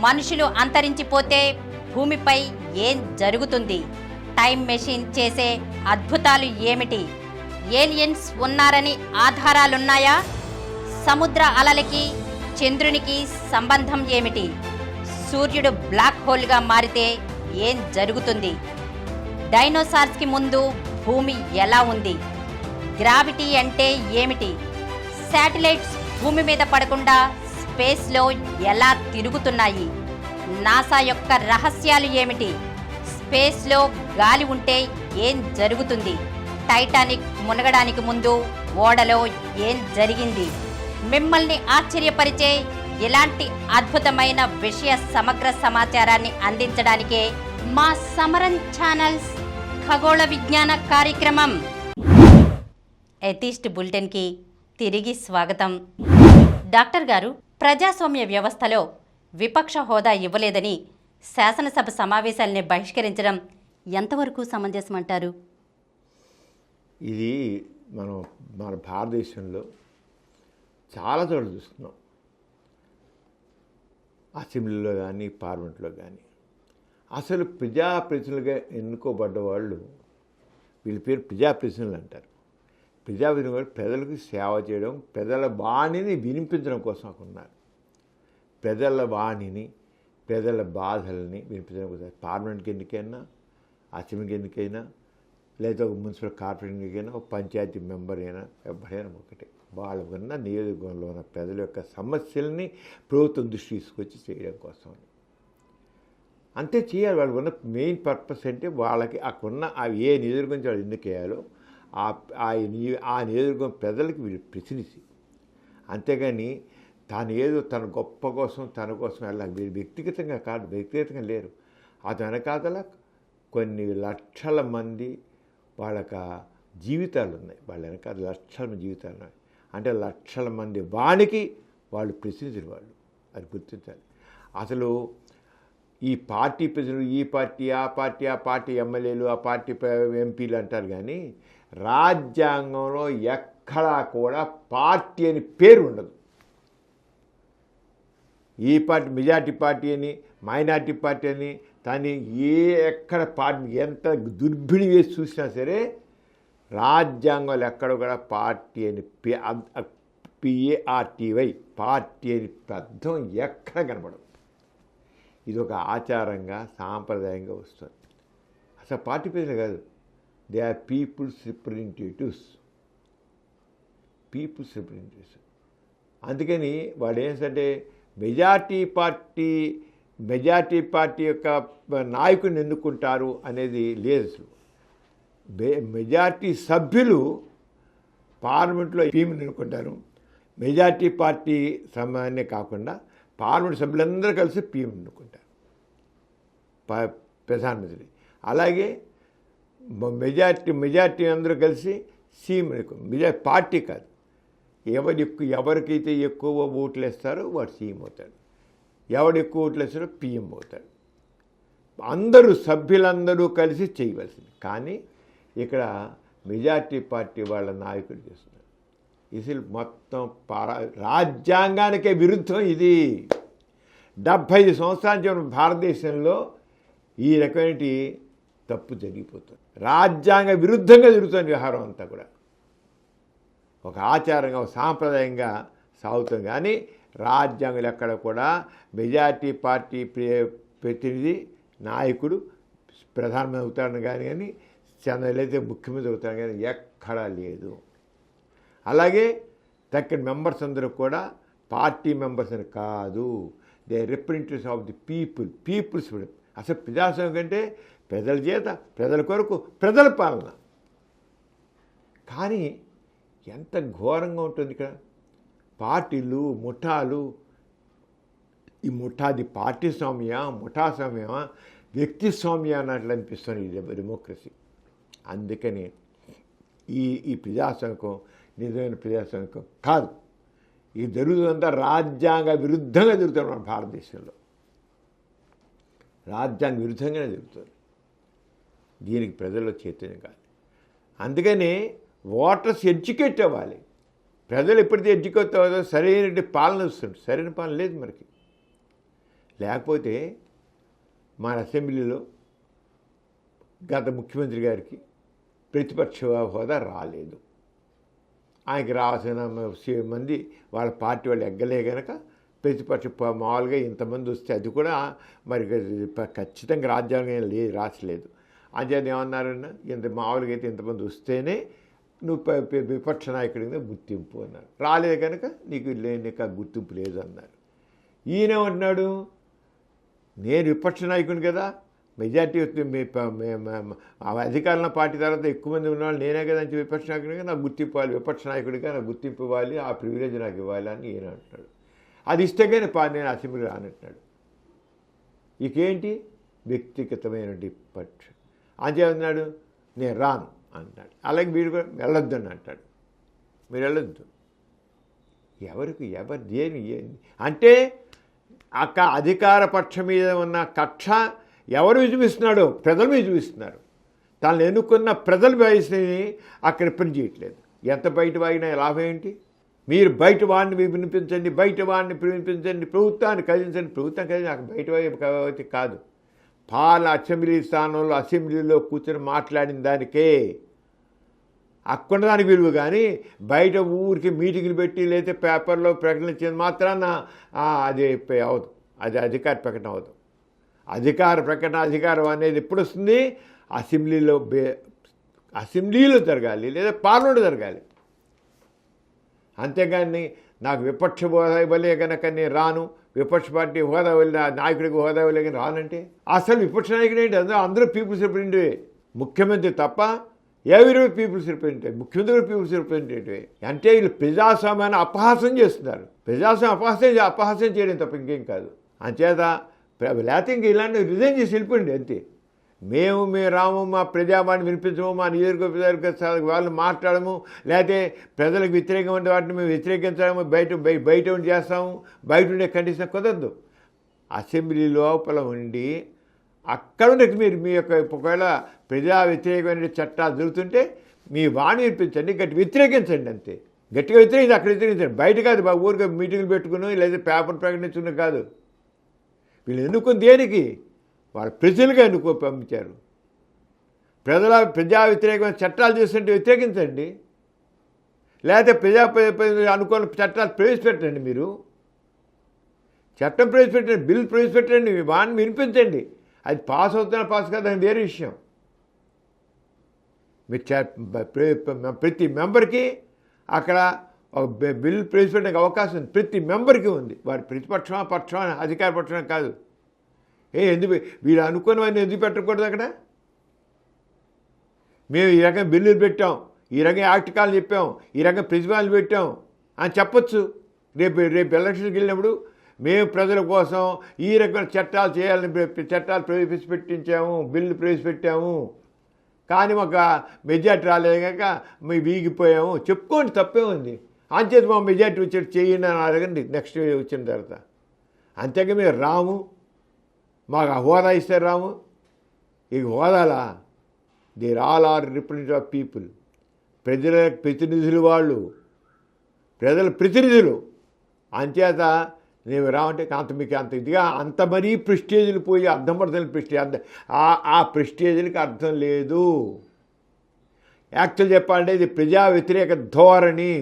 మనుషులు అంతరించిపోతే భూమిపై ఏం జరుగుతుంది? టైం మెషిన్ చేసే అద్భుతాలు ఏమిటి? ఏలియన్స్ ఉన్నారని ఆధారాలున్నాయా? సముద్ర అలలకి చంద్రునికి సంబంధం ఏమిటి? సూర్యుడు బ్లాక్ హోల్గా మారితే ఏం జరుగుతుంది? డైనోసార్స్కి ముందు భూమి ఎలా ఉంది? గ్రావిటీ అంటే ఏమిటి? శాటిలైట్స్ భూమి మీద పడకుండా స్పేస్లో ఎలా తిరుగుతున్నాయి? నాసా యొక్క రహస్యాలు ఏమిటి? స్పేస్లో గాలి ఉంటే ఏం జరుగుతుంది? టైటానిక్ మునగడానికి ముందు ఓడలో ఏం జరిగింది? మిమ్మల్ని ఆశ్చర్యపరిచే ఇలాంటి అద్భుతమైన విషయ సమగ్ర సమాచారాన్ని అందించడానికే మా సమరన్ ఛానల్స్ ఖగోళ విజ్ఞాన కార్యక్రమం. ఎథీస్ట్ బులెటిన్కి తిరిగి స్వాగతం. డాక్టర్ గారు, ప్రజాస్వామ్య వ్యవస్థలో విపక్ష హోదా ఇవ్వలేదని శాసనసభ సమావేశాలని బహిష్కరించడం ఎంతవరకు సమంజసం అంటారు? ఇది మన భారతదేశంలో చాలా చోట్ల చూస్తున్నాం. అసెంబ్లీలో కానీ పార్లమెంట్లో కానీ అసలు ప్రజాప్రతినిధులుగా ఎన్నుకోబడ్డ వాళ్ళు, వీళ్ళ పేరు ప్రజాప్రతినిధులు అంటారు. ప్రజాప్రతినిధులు ప్రజలకు సేవ చేయడం, ప్రజల వాణిని వినిపించడం కోసం ఉన్నారు. ప్రజల వాణిని, ప్రజల బాధల్ని వినిపించడం కోసం పార్లమెంట్కి ఎన్నికైనా, అసెంబ్లీకి ఎన్నికైనా, లేదా ఒక మున్సిపల్ కార్పొరేషన్ ఎన్నికైనా, ఒక పంచాయతీ మెంబర్ అయినా ఎవరైనా ఒకటే. వాళ్ళకున్న నియోజకవర్గంలో ఉన్న ప్రజల యొక్క సమస్యల్ని ప్రభుత్వం దృష్టి తీసుకొచ్చి చేయడం కోసం అంతే చేయాలి. వాళ్ళకు ఉన్న మెయిన్ పర్పస్ అంటే వాళ్ళకి అక్కడున్న ఏ నియోజకవర్గం నుంచి వాళ్ళు ఎన్నికేయాలో ఆ నియోజకవర్గం ప్రజలకి వీళ్ళు ప్రతినిధి. అంతేగాని తన గొప్ప కోసం తన కోసం వెళ్ళాలి. వీళ్ళు వ్యక్తిగతంగా కాదు, వ్యక్తిగతంగా లేరు. అది వెనకాతల కొన్ని లక్షల మంది వాళ్ళకి జీవితాలు ఉన్నాయి. వాళ్ళ వెనకాల లక్షల మంది జీవితాలు ఉన్నాయి. అంటే లక్షల మంది వానికి వాళ్ళు ప్రశ్నించిన వాళ్ళు, అది గుర్తించాలి. అసలు ఈ పార్టీ ప్రజలు ఈ పార్టీ ఆ పార్టీ ఎమ్మెల్యేలు ఆ పార్టీ ఎంపీలు అంటారు, కానీ రాజ్యాంగంలో ఎక్కడా కూడా పార్టీ అని పేరు ఉండదు. ఈ పార్టీ మెజార్టీ పార్టీ అని, మైనార్టీ పార్టీ అని, కానీ ఎక్కడ పార్టీ ఎంత దుర్భిణి వేసి చూసినా సరే రాజ్యాంగంలో ఎక్కడ కూడా పార్టీ అని PARTY పార్టీ అని అర్థం ఎక్కడ కనపడదు. ఇది ఒక ఆచారంగా సాంప్రదాయంగా వస్తుంది. అసలు పార్టీ ప్రజలు కాదు, దే ఆర్ పీపుల్స్ రిప్రజెంటేటివ్స్. అందుకని వాడు ఏంటంటే మెజార్టీ పార్టీ యొక్క నాయకుడిని ఎన్నుకుంటారు అనేది లేదు. మెజార్టీ సభ్యులు పార్లమెంట్లో పీఎంని ఎన్నుకుంటారు. మెజార్టీ పార్టీ సమాన్నే కాకుండా పార్లమెంట్ సభ్యులందరూ కలిసి పీఎం ఎన్నుకుంటారు, ప్రధానమంత్రి. అలాగే మెజార్టీ అందరూ కలిసి సీఎం మెజార్టీ పార్టీ కాదు, ఎవరికైతే ఎక్కువ ఓట్లు వేస్తారో వాడు సీఎం అవుతాడు, ఎవడు ఎక్కువ ఓట్లు వేస్తారో పీఎం అవుతాడు. సభ్యులందరూ కలిసి చేయవలసింది. కానీ ఇక్కడ మెజార్టీ పార్టీ వాళ్ళ నాయకులు చేస్తున్నారు. ఇది మొత్తం రాజ్యాంగానికే విరుద్ధం. ఇది 75 సంవత్సరాల నుంచి భారతదేశంలో ఈ రకమైన తప్పు జరిగిపోతుంది. రాజ్యాంగ విరుద్ధంగా జరుగుతుంది వ్యవహారం అంతా కూడా. ఒక ఆచారంగా ఒక సాంప్రదాయంగా సాగుతుంది. కానీ రాజ్యాంగంలో ఎక్కడ కూడా మెజార్టీ పార్టీ ప్రతినిధి నాయకుడు ప్రధానమంత్రి అవుతాడని కానీ చంద్రలైతే ముఖ్యమంత్రి అవుతాడని కానీ ఎక్కడా లేదు. అలాగే తక్కిన మెంబర్స్ అందరూ కూడా పార్టీ మెంబర్స్ అని కాదు, they representatives of the peoples. అసలు ప్రజాస్వామ్యం కంటే ప్రజల చేత, ప్రజల కొరకు, ప్రజల పాలన. కానీ ఎంత ఘోరంగా ఉంటుంది ఇక్కడ. పార్టీలు, ముఠాలు. ఈ ముఠాది పార్టీ స్వామ్యమా, ముఠా స్వామ్యమా, వ్యక్తి స్వామ్యం అన్నట్లు అనిపిస్తుంది ఈ డెమోక్రసీ. అందుకని ఈ ప్రజాస్వామ్యం నిజమైన ప్రజాస్వామ్యం కాదు. ఇది జరుగుతుందంతా రాజ్యాంగ విరుద్ధంగా జరుగుతుంది. మన భారతదేశంలో రాజ్యాంగ విరుద్ధంగానే జరుగుతుంది. దీనికి ప్రజల్లో చైతన్యం కాదు. అందుకని ఓటర్స్ ఎడ్యుకేట్ అవ్వాలి. ప్రజలు ఎప్పుడైతే ఎడ్యుకేట్ అవ్వదో సరైన పాలన వస్తుంది. సరైన పాలన లేదు మనకి. లేకపోతే మన అసెంబ్లీలో గత ముఖ్యమంత్రి గారికి ప్రతిపక్ష హోదా రాలేదు. ఆయనకి రావాల్సిన మంది వాళ్ళ పార్టీ వాళ్ళు ఎగ్గలే కనుక ప్రతిపక్ష మామూలుగా ఇంతమంది వస్తే అది కూడా మరి ఖచ్చితంగా రాజ్యాంగం లేదు, రాసలేదు. అంచేత ఏమన్నారన్నా, ఇంత మామూలుగా అయితే ఇంతమంది వస్తేనే నువ్వు విపక్ష నాయకుడిగా గుర్తింపు అన్నారు. రాలేదు కనుక నీకు గుర్తింపు లేదు అన్నారు. ఈయనేమంటున్నాడు, నేను విపక్ష నాయకుని కదా, మెజార్టీ అధికారంలో పార్టీ తర్వాత ఎక్కువ మంది ఉన్నవాళ్ళు నేనే కదా అని విపక్ష నాయకుడిగా నాకు గుర్తింపు ఇవ్వాలి, విపక్ష నాయకుడిగా నాకు గుర్తింపు ఇవ్వాలి, ఆ ప్రివిలేజ్ నాకు ఇవ్వాలి అని ఈయన అంటున్నాడు. అది ఇస్తే కానీ నేను అసెంబ్లీ రానంటున్నాడు. ఇకేంటి వ్యక్తిగతమైన పక్షం. అంతేమన్నాడు, నేను రాను అంటున్నాడు. అలాగే వీడు కూడా వెళ్ళొద్దు అని అంటాడు. మీరు వెళ్ళొద్దు. ఎవరు దేని అంటే అధికార పక్షం మీద ఉన్న కక్ష ఎవరు చూపిస్తున్నాడు? ప్రజలు మీద చూపిస్తున్నారు. తనను ఎన్నుకున్న ప్రజల వయసుని అక్కడ రిప్రజెంట్ చేయట్లేదు. ఎంత బయట వాగినా లాభం ఏంటి? మీరు బయట వాడిని వినిపించండి, బయట వాడిని వినిపించండి, ప్రభుత్వాన్ని కదిలించండి. ప్రభుత్వం కదిలి నాకు బయట వాడి కాదు. అసెంబ్లీ స్థానంలో అసెంబ్లీలో కూర్చొని మాట్లాడిన దానికే అక్కడ దానికి విలువ. కానీ బయట ఊరికి మీటింగ్లు పెట్టి లేదా పేపర్లో ప్రకటించేది మాత్రాన అది అవదు, అది అధికార ప్రకటన అవదు. అధికారం అనేది ఎప్పుడు వస్తుంది? అసెంబ్లీలో జరగాలి లేదా పార్లమెంట్ జరగాలి. అంతేగాని నాకు విపక్ష హోదా ఇవ్వలే కనుక నేను రాను, విపక్ష పార్టీ హోదా వెళ్ళిన నాయకుడికి హోదా ఇవ్వలే కానీ రానంటే అసలు విపక్ష నాయకుడు ఏంటి? అందరూ పీపుల్స్ రిప్రజెంటేటివ్. ముఖ్యమంత్రి తప్ప ఎవరు పీపుల్స్ రిప్రజెంటేటివ్, ముఖ్యమంత్రి పీపుల్స్ రిప్రజెంటేటివ్. అంటే వీళ్ళు ప్రజాస్వామ్యాన్ని అపహాసం చేస్తున్నారు. ప్రజాస్వామ్యం అపహాసం చేయడం తప్ప ఇంకేం కాదు. అంచేత లేకపోతే ఇంక ఇలాంటి రిజైన్ చేసి వెళ్ళిపోయింది అంతే. మేము రాము, మా ప్రజావాణి వినిపించము, మా నియోజకవర్గ వాళ్ళు మాట్లాడము, లేకపోతే ప్రజలకు వ్యతిరేకమైన వాటిని మేము వ్యతిరేకించడము, బయట ఉండి చేస్తాము, బయట ఉండే కండిషన్ కుదరదు. అసెంబ్లీ లోపల ఉండి అక్కడ ఉండి మీరు మీ యొక్క ఒకవేళ ప్రజా వ్యతిరేకమైన చట్టాలు జరుగుతుంటే మీ వాణి వినిపించండి, గట్టి వ్యతిరేకించండి, అంతే. గట్టిగా వ్యతిరేకించి అక్కడ వ్యతిరేకించండి, బయట కాదు. ఊరికే మీటింగ్లు పెట్టుకుని లేదా పేపర్ ప్రకటించుకుని కాదు. వీళ్ళు ఎన్నుకుని దేనికి? వాళ్ళ ప్రజలుగా పంపించారు. ప్రజా వ్యతిరేకమైన చట్టాలు చేస్తుంటే వ్యతిరేకించండి, లేకపోతే అనుకున్న చట్టాలు ప్రవేశపెట్టండి. మీరు చట్టం ప్రవేశపెట్టండి, బిల్ ప్రవేశపెట్టండి, వాడిని వినిపించండి. అది పాస్ అవుతున్నా పాస్ కాదు, అది వేరే విషయం. మీరు ప్రతి మెంబర్కి అక్కడ ఒక బిల్ ప్రవేశపెట్టడానికి అవకాశం ఉంది, ప్రతి మెంబర్కి ఉంది. వారి ప్రతిపక్షమా పక్షమా అధికార పక్షమా కాదు. ఎందుకు వీళ్ళు అనుకున్నవన్నీ ఎందుకు పెట్టకూడదు? అక్కడ మేము ఈ రకంగా బిల్లులు పెట్టాం, ఈ రకంగా యాక్ట్ కాల్ చెప్పాం, ఈ రకంగా ప్రతిపాదనలు పెట్టాం అని చెప్పొచ్చు. రేపు ఎలక్షన్కి వెళ్ళినప్పుడు మేము ప్రజల కోసం ఈ రకమైన చట్టాలు చేయాలని చట్టాలు ప్రవేశపెట్టించాము, బిల్లు ప్రవేశపెట్టాము, కానీ మాకు మెజార్టీ రాలేదు కనుక మేము వీగిపోయాము చెప్పుకోండి, తప్పే ఉంది. అంచేది మా మెజార్టీ వచ్చేది చేయండి అని అడగండి నెక్స్ట్ వచ్చిన తర్వాత. అంతేగా మేము రాము, మాకు ఆ హోదా ఇస్తే రాము. ఇక హోదాలా? They're all are representative of people. ప్రజల ప్రతినిధులు, వాళ్ళు ప్రజల ప్రతినిధులు. అంచేత నేను రావంటే మీకు అంత ఇదిగా అంత మరీ ప్రెస్టేజ్లు పోయి అర్థం పడుతుంది. ప్రెస్టేజ్ ఆ ప్రెస్టేజ్లకి అర్థం లేదు. యాక్చువల్ చెప్పాలంటే ఇది ప్రజా వ్యతిరేక ధోరణి.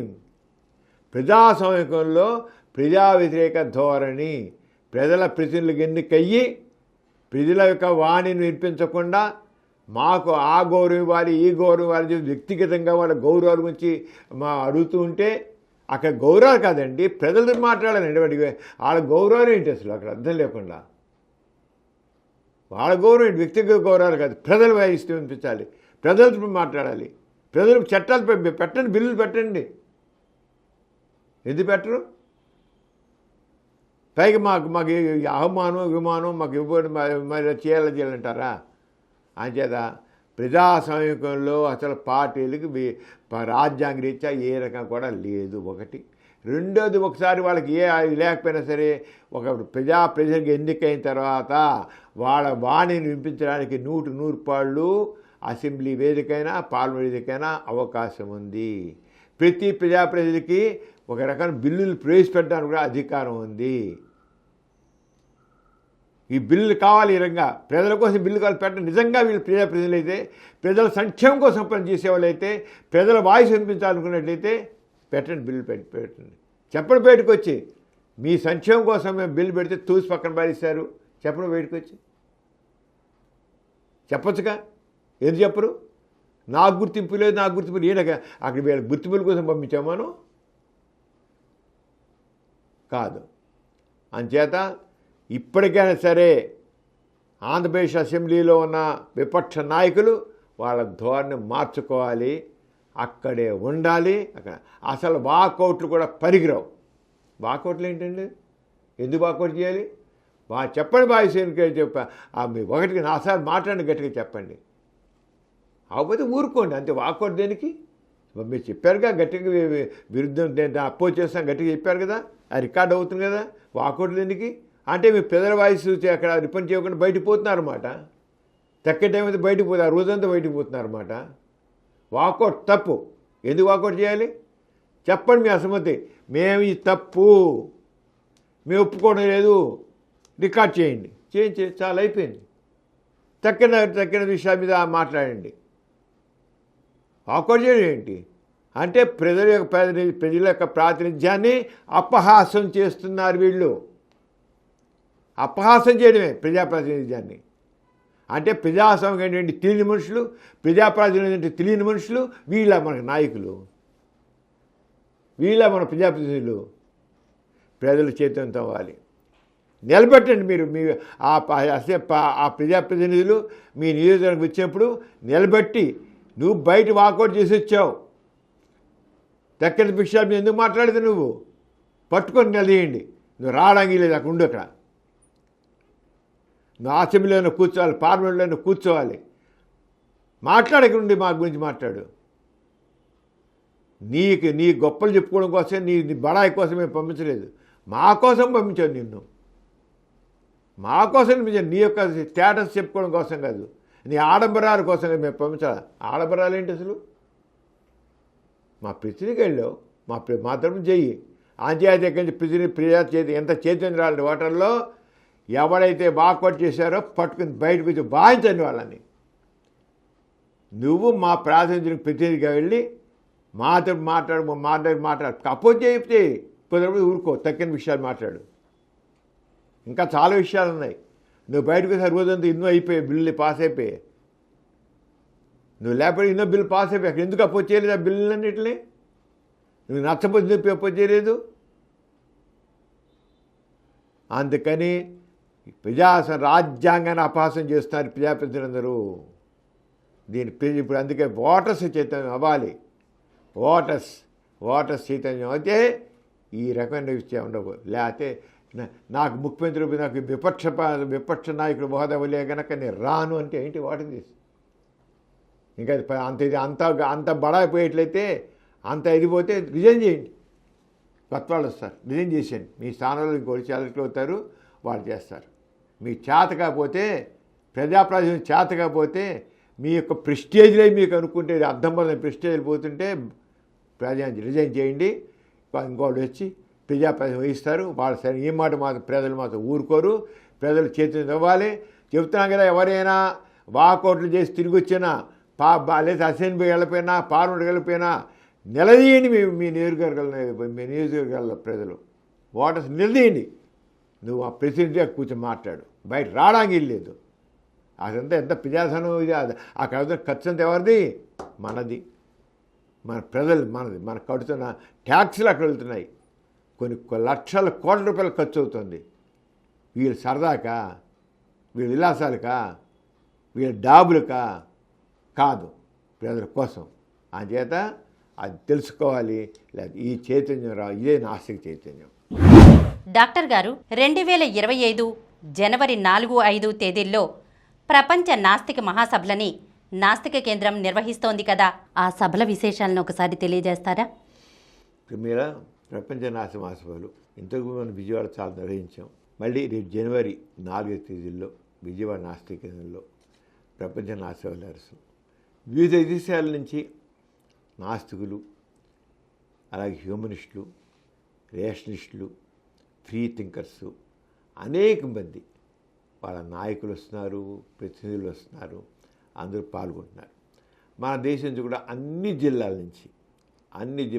ప్రజాస్వామ్యంలో ప్రజా వ్యతిరేక ధోరణి. ప్రజల ప్రతినిధులకు ఎన్నికయ్యి ప్రజల యొక్క వాణిని వినిపించకుండా మాకు ఆ గౌరవం ఇవ్వాలి, ఈ గౌరవం ఇవ్వాలి, వ్యక్తిగతంగా వాళ్ళ గౌరవాల గురించి అడుగుతూ ఉంటే అక్కడ గౌరవాలు కాదండి, ప్రజలతో మాట్లాడాలండి. వాడికి వాళ్ళ గౌరవం ఏంటి అసలు? అక్కడ అర్థం లేకుండా వాళ్ళ గౌరవం ఏంటి? వ్యక్తిగత గౌరవాలు కాదు, ప్రజలు వహిస్తూ వినిపించాలి, ప్రజలతో మాట్లాడాలి. ప్రజలకు చట్టాలు పెట్టండి, బిల్లులు పెట్టండి. ఎందుకు పెట్టరు? పైగా మాకు అవమానం విమానం మాకు ఇవ్వడం మరి చేయాలంటారా? అంచేత ప్రజాస్వామ్యంలో అసలు పార్టీలకు రాజ్యాంగ రీత్యా ఏ రకం కూడా లేదు. ఒకటి. రెండోది, ఒకసారి వాళ్ళకి లేకపోయినా సరే ఒక ప్రజలకు ఎన్నికైన తర్వాత వాళ్ళ వాణిని వినిపించడానికి 100% అసెంబ్లీ వేదికైనా పార్లమెంట్ వేదికైనా అవకాశం ఉంది. ప్రతి ప్రజలకి ఒక రకమైన బిల్లులు ప్రవేశపెట్టడానికి కూడా అధికారం ఉంది. ఈ బిల్లు కావాలి, ఈ రకంగా ప్రజల కోసం బిల్లు కావాలి పెట్టండి. నిజంగా వీళ్ళు ప్రజాప్రతినిధులు అయితే, ప్రజల సంక్షేమం కోసం పనిచేసేవాళ్ళు అయితే, ప్రజల వాయిస్ వినిపించాలనుకున్నట్లయితే పెట్టండి, బిల్లు పెట్టండి. చెప్పండి బయటకు వచ్చి, మీ సంక్షేమం కోసం మేము బిల్లు పెడితే తూసి పక్కన పారిస్తారు. చెప్పండి బయటకు వచ్చి, చెప్పొచ్చుగా. ఏది చెప్పరు? నాకు గుర్తింపు లేదు, నాకు గుర్తింపు లేదు. అక్కడ వీళ్ళ గుర్తింపుల కోసం పంపించామాను కాదు. అంచేత ఇప్పటికైనా సరే ఆంధ్రప్రదేశ్ అసెంబ్లీలో ఉన్న విపక్ష నాయకులు వాళ్ళ ధోరణి మార్చుకోవాలి, అక్కడే ఉండాలి. అక్కడ అసలు వాకౌట్లు కూడా పనికిరావు. వాకౌట్లు ఏంటండి? ఎందుకు వాకౌట్ చేయాలి? చెప్పండి బాయ్సేనికి మీ ఒకటికి నాసారి మాట్లాడండి, గట్టిగా చెప్పండి. అవ్వకపోతే ఊరుకోండి, అంతే. వాకౌట్ దేనికి? మీరు చెప్పారుగా గట్టిగా విరుద్ధం అపోజ్ చేస్తాం గట్టిగా చెప్పారు కదా, అది రికార్డ్ అవుతుంది కదా. వాకౌట్ దేనికి అంటే మీ ప్రజల వాయిస్ అక్కడ రిపన్ చేయకుండా బయటకు పోతున్నారన్నమాట. తక్కువ టైం అయితే బయటకు పోతారు, రోజంతా బయటకు పోతున్నారన్నమాట. వాకౌట్ తప్పు. ఎందుకు వాకౌట్ చేయాలి? చెప్పండి మీ అసమ్మతి. మేము ఈ తప్పు మేము ఒప్పుకోవడం లేదు, రికార్డ్ చేయండి. చాలా అయిపోయింది. తక్కిన విషయాల మీద మాట్లాడండి. వాకౌట్ చేయడం ఏంటి అంటే ప్రజల యొక్క ప్రాతినిధ్యాన్ని అపహాసం చేస్తున్నారు వీళ్ళు. అపహాసం చేయడమే ప్రజాప్రాతినిధ్యాన్ని. అంటే ప్రజాస్వామ్యం ఏంటంటే తెలియని మనుషులు, ప్రజాప్రాతినిధ్యం అంటే తెలియని మనుషులు, వీళ్ళ మన నాయకులు, వీళ్ళ మన ప్రజాప్రతినిధులు. ప్రజల చేతంతో అవ్వాలి. నిలబెట్టండి మీరు మీ ఆ ప్రజాప్రతినిధులు మీ నియోజకవర్గం వచ్చినప్పుడు నిలబెట్టి, నువ్వు బయట వాకౌట్ చేసి వచ్చావు, దక్కని విషయాలు మీద ఎందుకు మాట్లాడేది? నువ్వు పట్టుకొని నిలదీయండి. నువ్వు రావడానికి లేదు, అక్కడ ఉండు. అక్కడ నువ్వు అసెంబ్లీలోనే కూర్చోవాలి, పార్లమెంట్లోనే కూర్చోవాలి. మాట్లాడకుండి మా గురించి మాట్లాడు. నీ గొప్పలు చెప్పుకోవడం కోసం, నీ బడాయి కోసం మేము పంపించలేదు, మా కోసం పంపించాను నిన్ను. మా కోసం నీ యొక్క స్టేటస్ చెప్పుకోవడం కోసం కాదు, నీ ఆడంబరాల కోసం మేము పంపించాలి. ఆడంబరాలు ఏంటి అసలు? మా ప్రతినిధికి వెళ్ళావు, మా తరపున చెయ్యి. ఆంధ్రజాతి ఎక్కడి నుంచి ప్రజా ఎంత చైతన్యం రాలండి ఓటర్లో. ఎవడైతే బాగా చేశారో పట్టుకుని బయటకు వచ్చి బాధించండి వాళ్ళని. నువ్వు మా ప్రాతినిధ్యం ప్రతినిధిగా వెళ్ళి మాతో మాట్లాడు అపోజ్ చెప్తే కుదరదు, ఊరుకో, తక్కిన విషయాలు మాట్లాడు. ఇంకా చాలా విషయాలు ఉన్నాయి. నువ్వు బయటకు వచ్చి రోజంతా ఎన్నో అయిపోయాయి, బిల్లు పాస్ అయిపోయాయి. నువ్వు లేకపోతే ఎన్నో బిల్లు పాస్ అయిపోయాయి. అక్కడ ఎందుకు అపోజ్ చేయలేదు ఆ బిల్లులన్నింటినీ? నువ్వు నచ్చపోతే చెప్పి అపోజ్ చేయలేదు. అందుకని రాజ్యాంగాన్ని అపహాసం చేస్తున్నారు ప్రజాప్రతినిధులందరూ. దీని ఇప్పుడు అందుకే ఓటర్స్ చైతన్యం అవ్వాలి. ఓటర్స్ చైతన్యం అయితే ఈ రకమైన విషయం ఉండవు. లేకపోతే నాకు ముఖ్యమంత్రి నాకు విపక్ష నాయకుడు హోదా కనుక నేను రాను అంటే ఏంటి? వాటిని తీసి ఇంకా అంత బడాయిపోయేట్లయితే, అంత ఎదిగిపోతే రిజైన్ చేయండి. కొత్త వాళ్ళు వస్తారు, రిజైన్ చేసేయండి. మీ స్థానంలో ఇంకోటి చాలకులు అవుతారు, వాళ్ళు చేస్తారు. మీకు చేత కాకపోతే, ప్రజాప్రాజ్యం చేత కాకపోతే, మీ యొక్క ప్రెస్టేజ్లే మీకు అనుకుంటే అర్థం పడిన ప్రెస్టేజ్లు పోతుంటే రిజైన్ చేయండి. ఇంకోటి వచ్చి ప్రజాప్రాజ్యం వహిస్తారు. వాళ్ళు సరే ఈ మాట మాత్రం ప్రజలు మాత్రం ఊరుకోరు. ప్రజలు చేతులు ఇవ్వాలి. చెబుతున్నాం కదా, ఎవరైనా వాకౌట్లు చేసి తిరిగి వచ్చినా లేదా అసెంబ్లీ వెళ్ళిపోయినా పార్లమెంట్కి వెళ్ళిపోయినా నిలదీయండి. మీ నియోజకవర్గాల ప్రజలు ఓటర్స్ నిలదీయండి. నువ్వు ఆ ప్రెసిడెంట్గా కూర్చొని మాట్లాడు, బయట రావడానికి లేదు. అదంతా ఎంత ప్రజాసనం ఇది. అక్కడ ఖర్చు అంతా ఎవరిది? మనది, మన ప్రజలు, మన కడుతున్న ట్యాక్సులు అక్కడ వెళ్తున్నాయి. కొన్ని లక్షల కోట్ల రూపాయలు ఖర్చు అవుతుంది. వీళ్ళు సరదాకా, వీళ్ళ విలాసాలకా, వీళ్ళ డాబులకా కాదు, ప్రజల కోసం. అందుచేత అది తెలుసుకోవాలి. లేదా ఈ చైతన్యం ఇదే నాస్తిక చైతన్యం. డాక్టర్ గారు 2025 జనవరి 4-5 తేదీల్లో ప్రపంచ నాస్తిక మహాసభలని నాస్తిక కేంద్రం నిర్వహిస్తోంది కదా, ఆ సభల విశేషాలను ఒకసారి తెలియజేస్తారా? మీరు ప్రపంచ నాస్తిక మహాసభలు ఇంతకు మనం విజయవాడ చాలా నిర్వహించాం. మళ్ళీ రేపు జనవరి 4 తేదీల్లో విజయవాడ నాస్తిక కేంద్రంలో ప్రపంచ నాస్తిక నడుస్తుంది. వివిధ దేశాల నుంచి నాస్తికులు, అలాగే హ్యూమనిస్టులు, రేషనలిస్టులు, ఫ్రీ థింకర్స్ అనేక మంది వాళ్ళ నాయకులు వస్తున్నారు, ప్రతినిధులు వస్తున్నారు, అందరూ పాల్గొంటున్నారు. మన దేశం నుంచి కూడా అన్ని జిల్లాల నుంచి,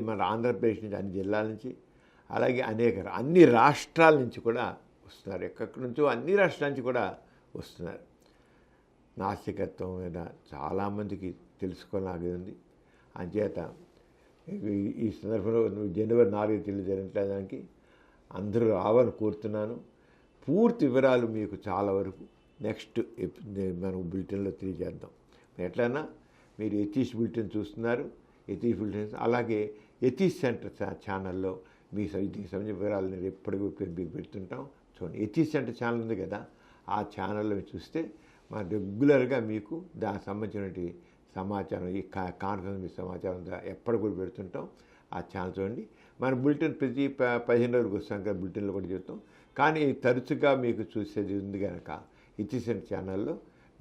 మన ఆంధ్రప్రదేశ్ నుంచి అన్ని జిల్లాల నుంచి, అలాగే అన్ని రాష్ట్రాల నుంచి కూడా వస్తున్నారు. ఎక్కడి నుంచో అన్ని రాష్ట్రాల నుంచి కూడా వస్తున్నారు. నాస్తికత్వం మీద చాలామందికి తెలుసుకోలాగే ఉంది. అంచేత ఈ సందర్భంలో జనవరి 4 తేదీ జరగడానికి అందరూ రావాలని కోరుతున్నాను. పూర్తి వివరాలు మీకు చాలా వరకు నెక్స్ట్ మనం బులెటిన్లో తెలియజేద్దాం. ఎట్లయినా మీరు ఎథీస్ బులెటిన్ చూస్తున్నారు, ఎథీస్ బులెటిన్ అలాగే ఎథీస్ సెంటర్ ఛానల్లో దీనికి సంబంధించిన వివరాలను ఎప్పటికీ మీకు పెడుతుంటాం. చూడండి, ఎథీస్ సెంటర్ ఛానల్ ఉంది కదా, ఆ ఛానల్లో చూస్తే మన రెగ్యులర్గా మీకు దానికి సంబంధించినటువంటి సమాచారం, ఈ కాన్ఫరెన్స్ సమాచారం ఎప్పటి కూడా పెడుతుంటాం. ఆ ఛానల్ చూడండి. మన బులెటిన్ ప్రతి 15 రోజులకు వస్తాం కదా, బులెటిన్లో కూడా చెప్తాం. కానీ తరచుగా మీకు చూసేది ఉంది కనుక ఇచ్చిసెంట్ ఛానల్లో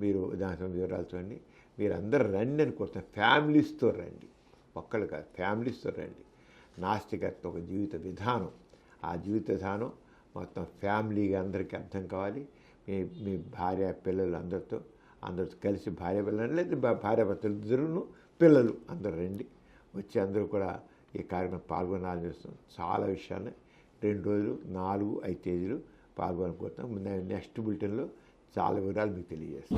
మీరు దాని వివరాలు చూడండి. మీరు అందరూ రండి అని కోరుతాం. ఫ్యామిలీస్తో రండి, ఒక్కళ్ళు కాదు, ఫ్యామిలీస్తో రండి. నాస్తికత్వం ఒక జీవిత విధానం. ఆ జీవిత విధానం మొత్తం ఫ్యామిలీగా అందరికీ అర్థం కావాలి. మీ భార్య పిల్లలు అందరితో కలిసి భార్య పిల్లలు లేదా భార్య భర్తలు ఇద్దరును పిల్లలు అందరూ రండి. వచ్చి అందరూ కూడా ఈ కార్యక్రమం పాల్గొనాలని చూస్తాం. చాలా విషయాన్ని 2 రోజులు 4-5 తేదీలు పాల్గొనకపోతాం. నెక్స్ట్ బులెటిన్లో చాలా వివరాలు మీకు తెలియజేస్తాం.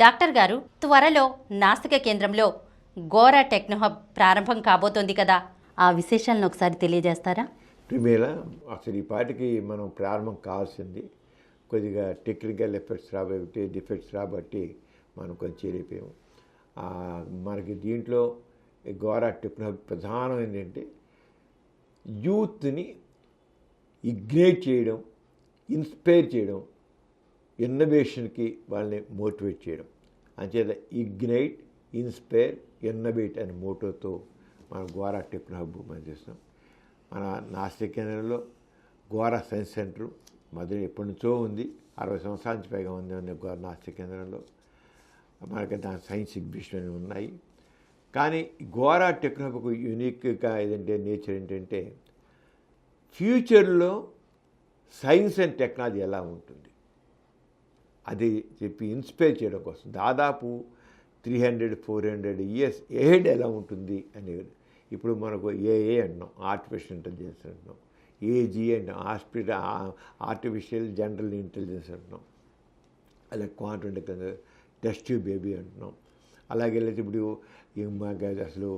డాక్టర్ గారు, త్వరలో నాస్తిక కేంద్రంలో గోరా టెక్నో హబ్ ప్రారంభం కాబోతోంది కదా, ఆ విశేషాలను ఒకసారి తెలియజేస్తారా? ప్రిమేల, అసలు ఈ పాటికి మనం ప్రారంభం కావాల్సింది. కొద్దిగా టెక్నికల్ డిఫెక్ట్స్ రాబట్టి మనం కొంచెం చేరిపోయాము. మనకి దీంట్లో గోరా టెక్నో హబ్ ప్రధానం ఏంటంటే యూత్ని ఇగ్నైట్ చేయడం, ఇన్స్పైర్ చేయడం, ఇన్నోవేషన్కి వాళ్ళని మోటివేట్ చేయడం. అంచేత ఇగ్నైట్, ఇన్స్పైర్, ఇన్నోవేట్ అనే మోటోతో మనం గోరా టెక్నో హబ్ మనం చేస్తాం. మన నాస్తిక కేంద్రంలో గోరా సైన్స్ సెంటర్ మొదలు ఎప్పటి నుంచో ఉంది. 60 సంవత్సరాల నుంచి పైగా ఉంది నాస్తిక కేంద్రంలో. మనకి దాని సైన్స్ ఎగ్జిబిషన్ ఉన్నాయి. కానీ గోరా టెక్నోహబ్కు యూనిక్గా ఏదంటే నేచర్ ఏంటంటే ఫ్యూచర్లో సైన్స్ అండ్ టెక్నాలజీ ఎలా ఉంటుంది అది చెప్పి ఇన్స్పైర్ చేయడం కోసం దాదాపు 300-400 ఇయర్స్ ఎహెడ్ ఎలా ఉంటుంది అనేది. ఇప్పుడు మనకు ఏఏ అంటున్నాం, ఆర్టిఫిషియల్ ఇంటెలిజెన్స్ అంటున్నాం, ఏజీ అంటున్నాం, ఆర్టిఫిషియల్ జనరల్ ఇంటెలిజెన్స్ అంటున్నాం, అలాగే క్వాంటమ్ టెస్ట్ ట్యూబ్ బేబీ అంటున్నాం. అలాగే ఇప్పుడు అసలు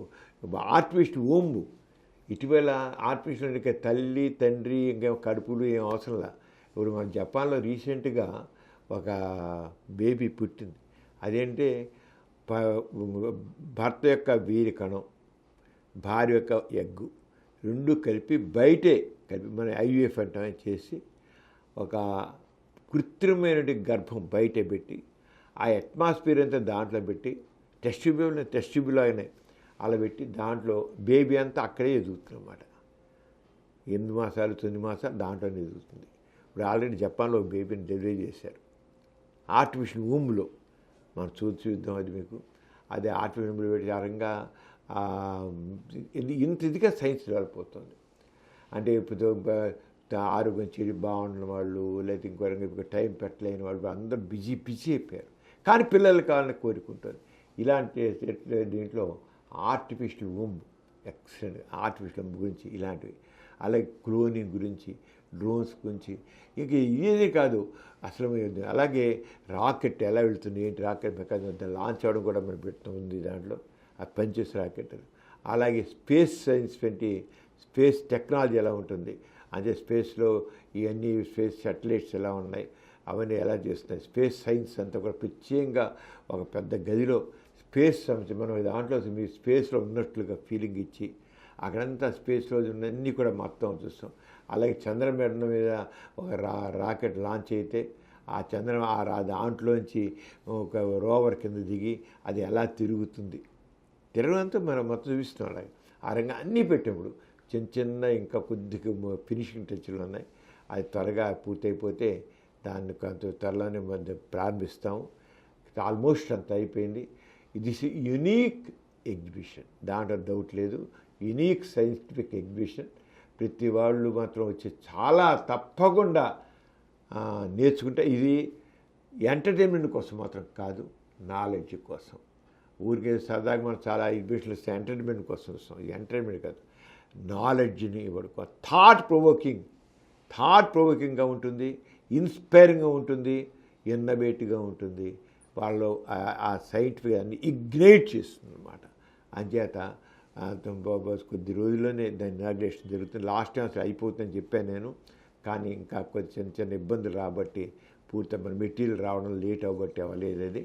ఆర్టిఫిషియల్ ఓంబు ఇటీవల ఆర్టిఫిషియల్ ఇంకా తల్లి తండ్రి ఇంకా కడుపులు ఏం అవసరంలా. ఇప్పుడు మన జపాన్లో రీసెంట్గా ఒక బేబీ పుట్టింది. అదేంటే భర్త యొక్క వీరి కణం భార్య యొక్క ఎగ్గు రెండు కలిపి బయటే కలిపి మన ఐవీఎఫ్ అంటే చేసి ఒక కృత్రిమైన గర్భం బయటే పెట్టి ఆ అట్మాస్ఫియర్ అంతా దాంట్లో పెట్టి టెస్ట్ ట్యూబ్లో అయినాయి అలా పెట్టి దాంట్లో బేబీ అంతా అక్కడే ఎదుగుతుంది అన్నమాట. 8 మాసాలు 9 మాసాలు దాంట్లోనే ఎదుగుతుంది. ఇప్పుడు ఆల్రెడీ జపాన్లో బేబీని డెలివరీ చేశారు ఆర్టిఫిషియల్ ఊమ్లో. మనం చూద్దాం అది మీకు. అదే ఆర్టిఫిషియల్ పెట్టి ఆరంగా ఇంత ఇదిగా సైన్స్ డెవలప్ అవుతుంది. అంటే ఇప్పుడు ఆరోగ్యం చెడి బాగుండిన వాళ్ళు లేదా ఇంకో రకంగా టైం పెట్టలేని వాళ్ళు అందరూ బిజీ అయిపోయారు. కానీ పిల్లలు కావాలని కోరుకుంటారు. ఇలాంటి దీంట్లో ఆర్టిఫిషియల్ ఊమ్ ఎక్సలెంట్ ఆర్టిఫిషియల్ గురించి ఇలాంటివి, అలాగే క్లోనింగ్ గురించి, డ్రోన్స్ గురించి, ఇంక ఇదే కాదు అసలు. అలాగే రాకెట్ ఎలా వెళ్తుంది ఏంటి, రాకెట్ మెకానిజం లాంచ్ అవ్వడం కూడా మనం పెడుతుంది దాంట్లో, అది పనిచేసే రాకెట్. అలాగే స్పేస్ సైన్స్ వంటి స్పేస్ టెక్నాలజీ ఎలా ఉంటుంది అంటే స్పేస్లో ఇవన్నీ స్పేస్ శాటిలైట్స్ ఎలా ఉన్నాయి అవన్నీ ఎలా చేస్తున్నాయి. స్పేస్ సైన్స్ అంతా కూడా ప్రత్యేకంగా ఒక పెద్ద గదిలో స్పేస్ సంబంధించి మనం దాంట్లో మీ స్పేస్లో ఉన్నట్లుగా ఫీలింగ్ ఇచ్చి అక్కడంతా స్పేస్లో ఉన్నన్నీ కూడా మొత్తం చూస్తాం. అలాగే చంద్రమండలం మీద ఒక రాకెట్ లాంచ్ అయితే ఆ దాంట్లోంచి ఒక రోవర్ కింద దిగి అది ఎలా తిరుగుతుంది, తిరగడంతో మనం మొత్తం చూపిస్తున్నాం. అలాగే ఆ రంగా అన్నీ పెట్టినప్పుడు చిన్న ఇంకా కొద్దిగా ఫినిషింగ్ టచ్లు ఉన్నాయి. అది త్వరగా పూర్తయిపోతే దాన్ని కొంత త్వరలోనే ప్రారంభిస్తాము. ఆల్మోస్ట్ అంత అయిపోయింది. ఇది యునీక్ ఎగ్జిబిషన్, దాంట్లో డౌట్ లేదు. Unique scientific exhibition. ప్రతి వాళ్ళు మాత్రం వచ్చి చాలా తప్పకుండా నేర్చుకుంటే ఇది ఎంటర్టైన్మెంట్ కోసం మాత్రం కాదు, నాలెడ్జ్ కోసం. ఊరికే సరదాగా మనం చాలా ఎగ్జిబిషన్లు వస్తే ఎంటర్టైన్మెంట్ కోసం వస్తాం. ఇది ఎంటర్టైన్మెంట్ కాదు, నాలెడ్జ్ని ఇవ్వడం. థాట్ ప్రొవోకింగ్గా ఉంటుంది, ఇన్స్పైరింగ్గా ఉంటుంది, ఇన్నోవేటివ్గా ఉంటుంది. వాళ్ళు ఆ సైంటిఫిక్ అన్ని ఇగ్నైట్ చేస్తుంది అన్నమాట. అంచేత కొద్ది రోజుల్లోనే దాని ఇనాగ్రేషన్ జరుగుతుంది. లాస్ట్ టైం అసలు అయిపోతుందని చెప్పాను నేను, కానీ ఇంకా కొంచెం చిన్న ఇబ్బందులు రాబట్టి పూర్తి మన మెటీరియల్ రావడం లేట్ అవ్వబట్టి అవ్వలేదు. అది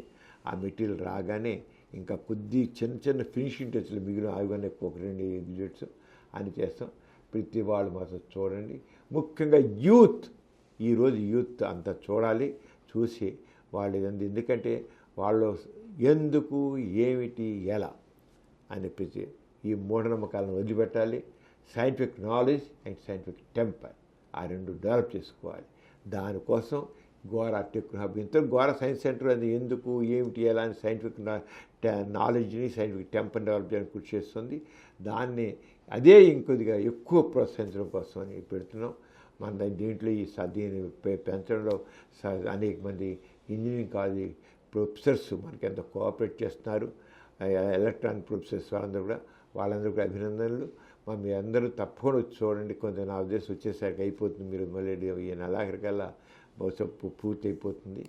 ఆ మెటీరియల్ రాగానే ఇంకా కొద్ది చిన్న ఫినిషింగ్ టచ్లు మిగిలిన అవన్నీ ఒక 2 ఎగ్జిబిట్స్ అని చేస్తాం. ప్రతి వాళ్ళు మాత్రం చూడండి. ముఖ్యంగా ఈరోజు యూత్ అంతా చూడాలి, చూసి వాళ్ళు ఎందుకంటే వాళ్ళు ఎందుకు ఏమిటి ఎలా అనిపించి ఈ మూఢనమ్మకాలను వదిలిపెట్టాలి. Scientific knowledge and scientific temper ఆ రెండు డెవలప్ చేసుకోవాలి. దానికోసం Gora tech hub Gora science centre అది ఎందుకు ఏమిటి ఎలా అని సైంటిఫిక్ నాలెడ్జ్ని సైంటిఫిక్ టెంపర్ డెవలప్ చేయడానికి కృషి చేస్తుంది. దాన్ని అదే ఇంకొద్దిగా ఎక్కువ ప్రోత్సహించడం కోసం అని పెడుతున్నాం. మన దీంట్లో దీన్ని పెంచడంలో అనేక మంది ఇంజనీరింగ్ కాలేజీ ప్రొఫెసర్స్ మనకి ఎంత కోఆపరేట్ చేస్తున్నారు. ఎలక్ట్రానిక్ ప్రొఫెసర్స్ వాళ్ళందరూ కూడా అభినందనలు. మీ అందరూ తప్పకుండా వచ్చి చూడండి. కొంత నా ఉద్దేశం వచ్చేసరికి అయిపోతుంది, మీరు మళ్ళీ ఈ నెలాఖరికల్లా బహుశా పూర్తి అయిపోతుంది.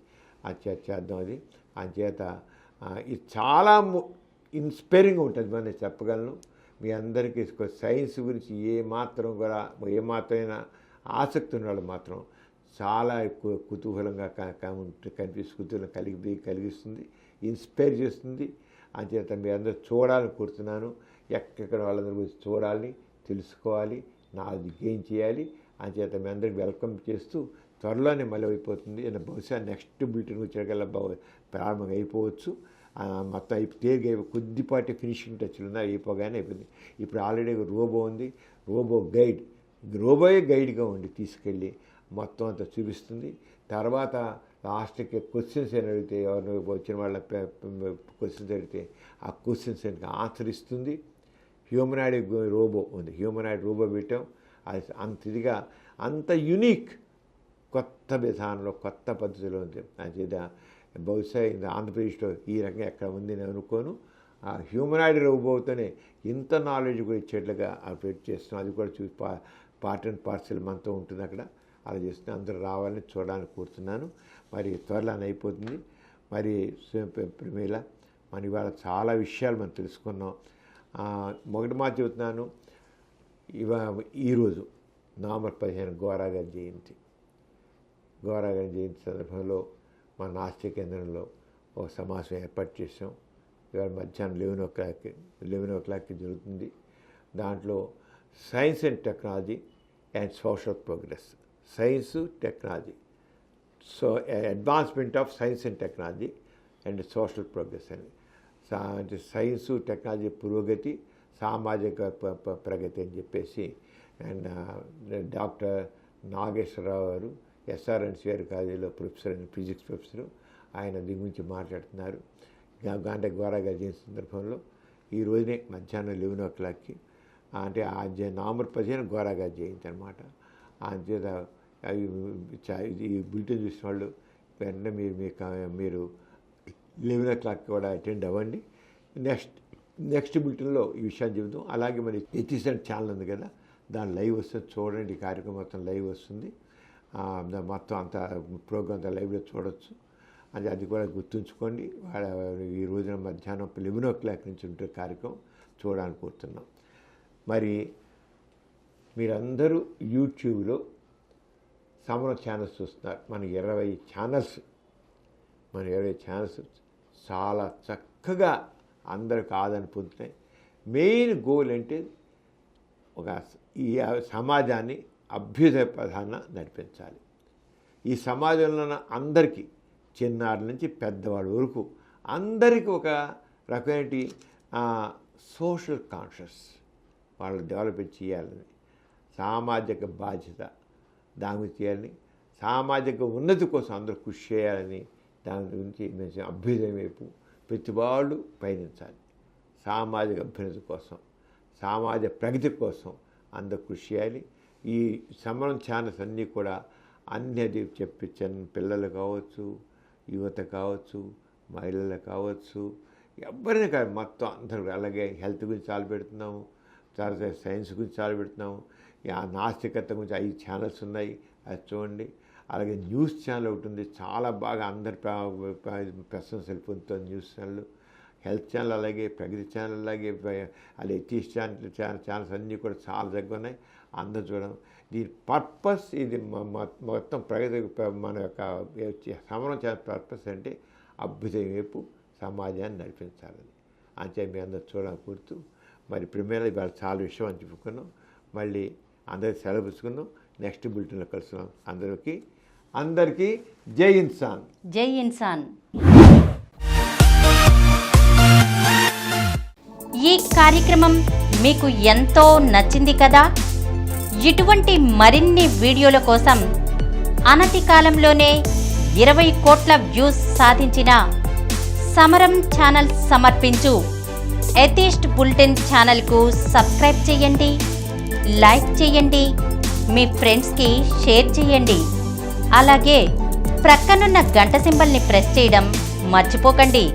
అది చేద్దాం. అది అంచేత ఇది చాలా ఇన్స్పైరింగ్గా ఉంటుంది మనం చెప్పగలను. మీ అందరికీ సైన్స్ గురించి ఏమాత్రమైనా ఆసక్తి ఉన్న వాళ్ళు మాత్రం చాలా ఎక్కువ కుతూహలంగా కుతూహలం కలిగిస్తుంది, ఇన్స్పైర్ చేస్తుంది. అంచేత మీ అందరూ చూడాలని కోరుతున్నాను. ఎక్కడెక్కడ వాళ్ళందరూ గురించి చూడాలి, తెలుసుకోవాలి, నాలెడ్జ్ గెయిన్ చేయాలి. అంచేత మీ అందరికి వెల్కమ్ చేస్తూ త్వరలోనే మళ్ళీ అయిపోతుంది. బహుశా నెక్స్ట్ బులెటిన్ వచ్చేకల్లా ప్రారంభంగా అయిపోవచ్చు. మొత్తం తేలిగా కొద్దిపాటి ఫినిషింగ్ టచ్లు ఉన్నాయి, అయిపోగానే అయిపోయింది. ఇప్పుడు ఆల్రెడీ రోబో ఉంది, రోబోయే గైడ్గా ఉండి తీసుకెళ్ళి మొత్తం అంతా చూపిస్తుంది. తర్వాత లాస్ట్కి క్వశ్చన్స్ అని అడిగితే ఎవరు వచ్చిన వాళ్ళ క్వశ్చన్స్ అడిగితే ఆ క్వశ్చన్స్ ఆన్సర్ ఇస్తుంది. హ్యూమనాయిడ్ రోబో ఉంది, హ్యూమనాయిడ్ రోబో పెట్టాం. అది అంత ఇదిగా అంత యునిక్ కొత్త విధానంలో కొత్త పద్ధతిలో ఉంది. చేత బహుశా ఆంధ్రప్రదేశ్లో ఈ రకంగా ఎక్కడ ఉంది నేను అనుకోను. ఆ హ్యూమనాయిడ్ రోబోతోనే ఇంత నాలెడ్జ్ కూడా ఇచ్చేట్లుగా అప్డేట్ చేస్తున్నాం. అది కూడా చూసి పార్ట్ అండ్ పార్సల్ మనతో ఉంటుంది అక్కడ. అలా చేస్తున్నా అందరూ రావాలని చూడడానికి కోరుతున్నాను. మరి త్వరలోనే అయిపోతుంది. మరి ప్రేమీల మన ఇవాళ చాలా విషయాలు మనం తెలుసుకున్నాం. ఒకటి మాట చెబుతున్నాను, ఈరోజు నవంబర్ 15 గోరా గారి జయంతి. గోరా గారి జయంతి సందర్భంలో మన నాస్తిక కేంద్రంలో ఒక సమావేశం ఏర్పాటు చేసాం. ఇవాళ మధ్యాహ్నం 11 o'clock జరుగుతుంది. దాంట్లో science and technology and social progress, science technology, so advancement of science and technology and social progress అని. అంటే సైన్సు టెక్నాలజీ పురోగతి, సామాజిక ప్రగతి అని చెప్పేసి. అండ్ డాక్టర్ నాగేశ్వరరావు గారు SRNCR కాలేజీలో ప్రొఫెసర్ అండ్ ఫిజిక్స్ ప్రొఫెసరు, ఆయన దీని గురించి మాట్లాడుతున్నారు. అంటే గోరా గారి జయంతి సందర్భంలో ఈ రోజునే మధ్యాహ్నం 11 o'clock అంటే నవంబర్ 15 గోరా గారి జయంతి అనమాట. అంచేత ఈ బులెటిన్ చూసిన వాళ్ళు వెంటనే మీరు 11 o'clock కూడా అటెండ్ అవ్వండి. నెక్స్ట్ బులెటిన్లో ఈ విషయాన్ని చెబుతాం. అలాగే మరి ఎథిసెంట్ ఛానల్ ఉంది కదా, దాని లైవ్ వస్తుంది, చూడండి. ఈ కార్యక్రమం మొత్తం లైవ్ వస్తుంది. మొత్తం అంతా ప్రోగ్రామ్ అంతా లైవ్లో చూడవచ్చు. అది కూడా గుర్తుంచుకోండి. ఈ రోజున మధ్యాహ్నం 11 o'clock నుంచి ఉంటే కార్యక్రమం చూడడానికి కోరుతున్నాం. మరి మీరందరూ యూట్యూబ్లో సమరం ఛానల్స్ చూస్తున్నారు. మన 20 ఛానల్స్ చాలా చక్కగా అందరికి ఆదరణ పొందుతున్నాయి. మెయిన్ గోల్ అంటే ఈ సమాజాన్ని అభ్యుదయ ప్రధాన నడిపించాలి. ఈ సమాజంలో ఉన్న అందరికీ, చిన్నారుల నుంచి పెద్దవాళ్ళ వరకు అందరికీ ఒక రకమైన సోషల్ కాన్షియస్ వాళ్ళు డెవలప్ చేయాలని, సామాజిక బాధ్యత దాని గురించి చేయాలని, సామాజిక ఉన్నతి కోసం అందరూ కృషి చేయాలని, దాని గురించి మంచి అభ్యుదయం వైపు ప్రతి వాళ్ళు పయనించాలి. సామాజిక అభ్యున్నతి కోసం, సమాజ ప్రగతి కోసం అందరూ కృషి చేయాలి. ఈ సమరం ఛానల్స్ అన్నీ కూడా అన్నీ చెప్పి పిల్లలు కావచ్చు, యువత కావచ్చు, మహిళలు కావచ్చు, ఎవరిని కాదు మొత్తం అందరూ. అలాగే హెల్త్ గురించి చాలా పెడుతున్నాము, తర్వాత సైన్స్ గురించి చాలా పెడుతున్నాము. నాస్తికత గురించి 5 ఛానల్స్ ఉన్నాయి, అది చూడండి. అలాగే న్యూస్ ఛానల్ ఒకటి ఉంది, చాలా బాగా అందరి ప్రశంసలు పొందుతుంది న్యూస్ ఛానల్. హెల్త్ ఛానల్ అలాగే, ప్రగతి ఛానల్ అలాగే, అలాగే ఎథిక్స్ ఛానల్స్ అన్నీ కూడా చాలా దగ్గర ఉన్నాయి. అందరూ చూడడం. దీని పర్పస్ ఇది మొత్తం ప్రగతి, మన యొక్క సమరం ఛానల్ పర్పస్ అంటే అభ్యుదయం వైపు సమాజాన్ని నడిపించాలని. అంతే మీ అందరూ చూడడానికి కోరుతూ మరి ప్రిమేర ఇవాళ చాలా విషయం అని చెప్పుకున్నాం. మళ్ళీ అందరికి సెలవు పుచ్చుకున్నాం. నెక్స్ట్ బులెటిన్లో కలుస్తున్నాం. అందరికీ జై ఇన్సాన్. జై ఇన్సాన్. ఈ కార్యక్రమం మీకు ఎంతో నచ్చింది కదా. ఇటువంటి మరిన్ని వీడియోల కోసం అనతి కాలంలోనే 20 కోట్ల వ్యూస్ సాధించిన సమరం ఛానల్ సమర్పించు ఎథిస్ట్ బులెటిన్ ఛానల్కు సబ్స్క్రైబ్ చేయండి, లైక్ చేయండి, మీ ఫ్రెండ్స్కి షేర్ చేయండి. అలాగే ప్రక్కనున్న గంట సింబల్ని ప్రెస్ చేయడం మర్చిపోకండి.